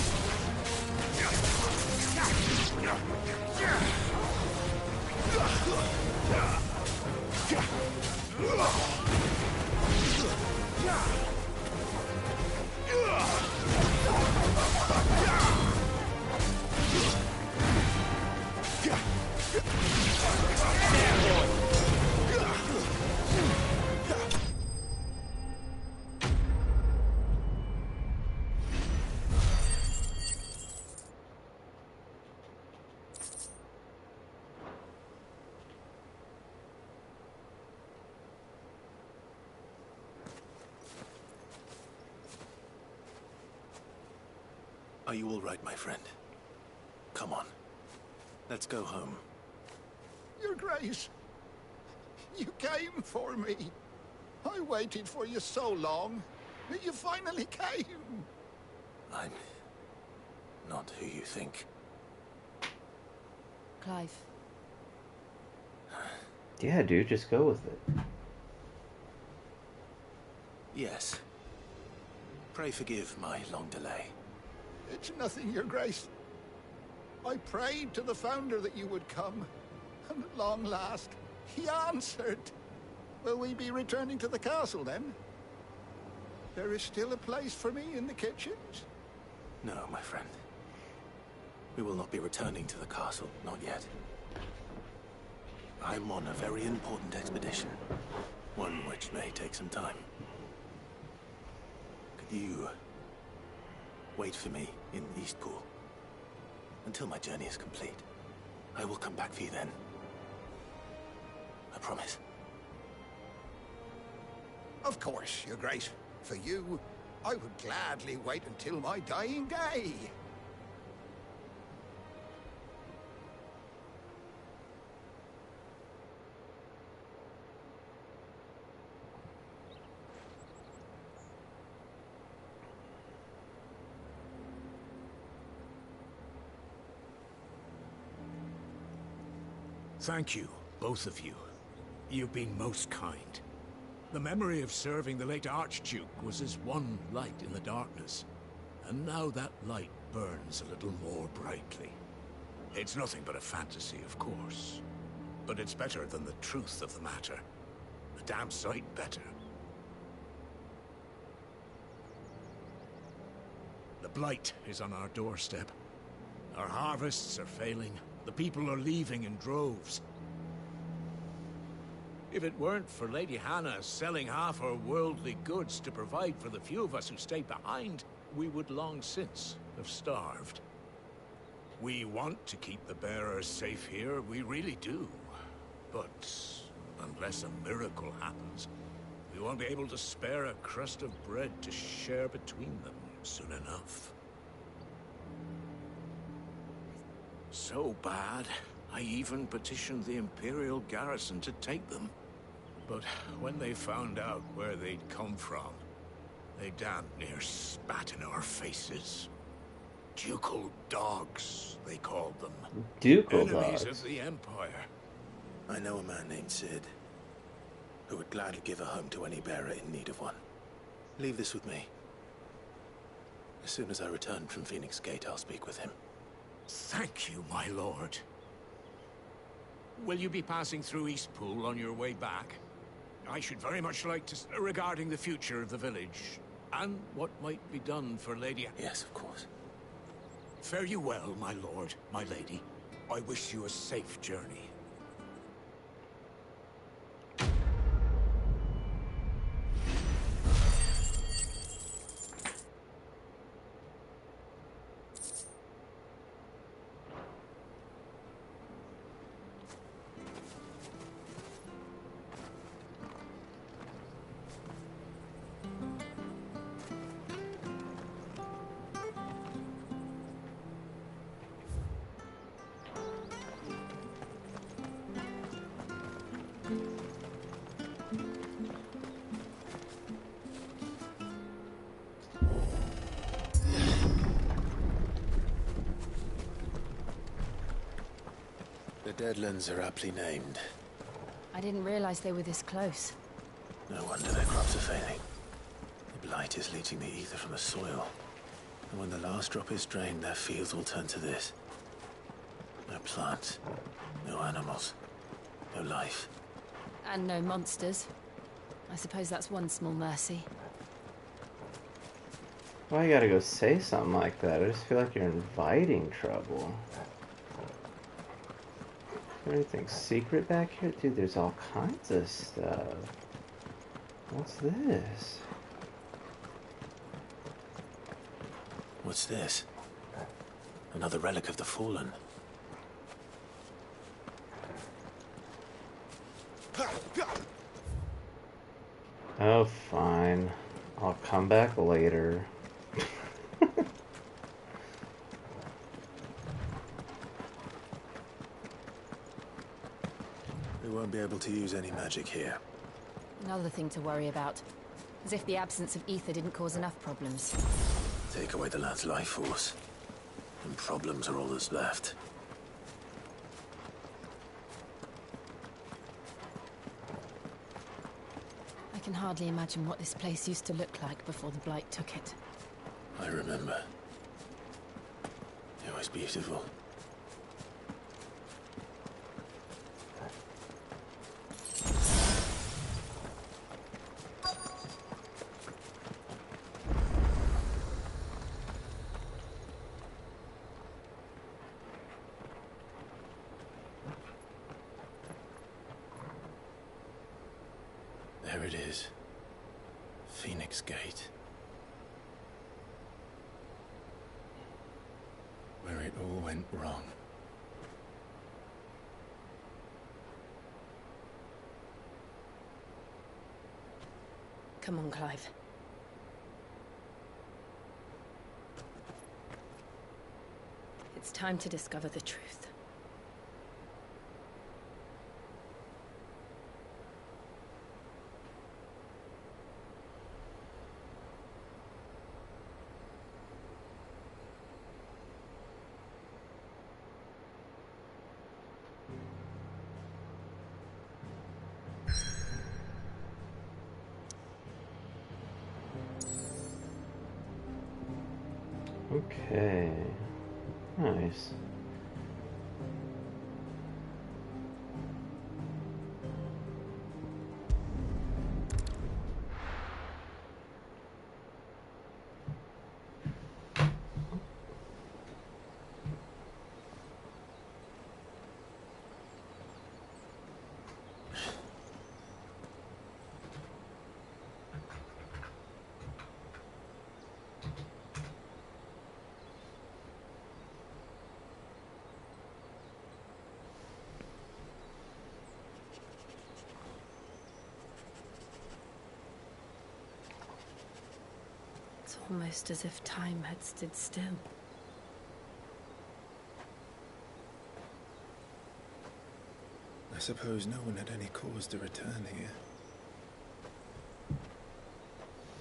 Are you all right, my friend? Come on. Let's go home. Your Grace, you came for me. I waited for you so long, but you finally came. I'm not who you think. Clive. Yeah, dude, just go with it. Yes. Pray forgive my long delay. It's nothing, Your Grace. I prayed to the Founder that you would come, and at long last, he answered. Will we be returning to the castle, then? There is still a place for me in the kitchens? No, my friend. We will not be returning to the castle, not yet. I'm on a very important expedition, one which may take some time. Could you wait for me in Eastpool until my journey is complete? I will come back for you then. I promise. Of course, Your Grace. For you, I would gladly wait until my dying day. Thank you, both of you. You've been most kind. The memory of serving the late Archduke was as one light in the darkness, and now that light burns a little more brightly. It's nothing but a fantasy, of course, but it's better than the truth of the matter. A damn sight better. The blight is on our doorstep. Our harvests are failing. The people are leaving in droves. If it weren't for Lady Hannah selling half her worldly goods to provide for the few of us who stayed behind, we would long since have starved. We want to keep the bearers safe here, we really do. But unless a miracle happens, we won't be able to spare a crust of bread to share between them soon enough. So bad, I even petitioned the Imperial garrison to take them. But when they found out where they'd come from, they damn near spat in our faces. Ducal dogs, they called them. Ducal Enemies dogs? of the Empire. I know a man named Sid, who would gladly give a home to any bearer in need of one. Leave this with me. As soon as I return from Phoenix Gate, I'll speak with him. Thank you, my lord. Will you be passing through Eastpool on your way back? I should very much like to... regarding the future of the village, and what might be done for Lady... Yes, of course. Fare you well, my lord, my lady. I wish you a safe journey. Deadlands are aptly named. I didn't realize they were this close. No wonder their crops are failing. The blight is leaching the ether from the soil. And when the last drop is drained, their fields will turn to this. No plants, no animals, no life. And no monsters. I suppose that's one small mercy. Why you gotta go say something like that? I just feel like you're inviting trouble. Is there anything secret back here? Dude, there's all kinds of stuff. What's this? What's this? Another relic of the Fallen. Oh, fine. I'll come back later. We won't be able to use any magic here. Another thing to worry about. As if the absence of ether didn't cause enough problems. Take away the lad's life force, and problems are all that's left. I can hardly imagine what this place used to look like before the Blight took it. I remember. It was beautiful. There it is. Phoenix Gate. Where it all went wrong. Come on, Clive. It's time to discover the truth. Okay. Nice. It's almost as if time had stood still. I suppose no one had any cause to return here.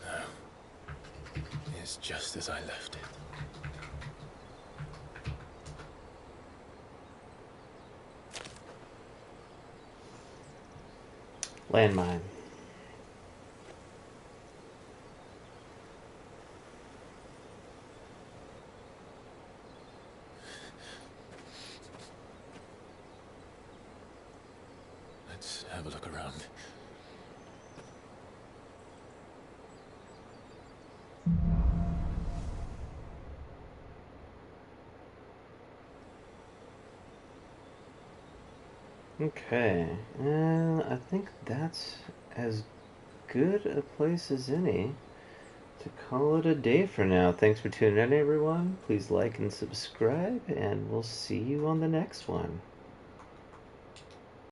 No. It's just as I left it. Landmine. Let's have a look around. Okay, I think that's as good a place as any to call it a day for now. Thanks for tuning in, everyone. Please like and subscribe, and we'll see you on the next one.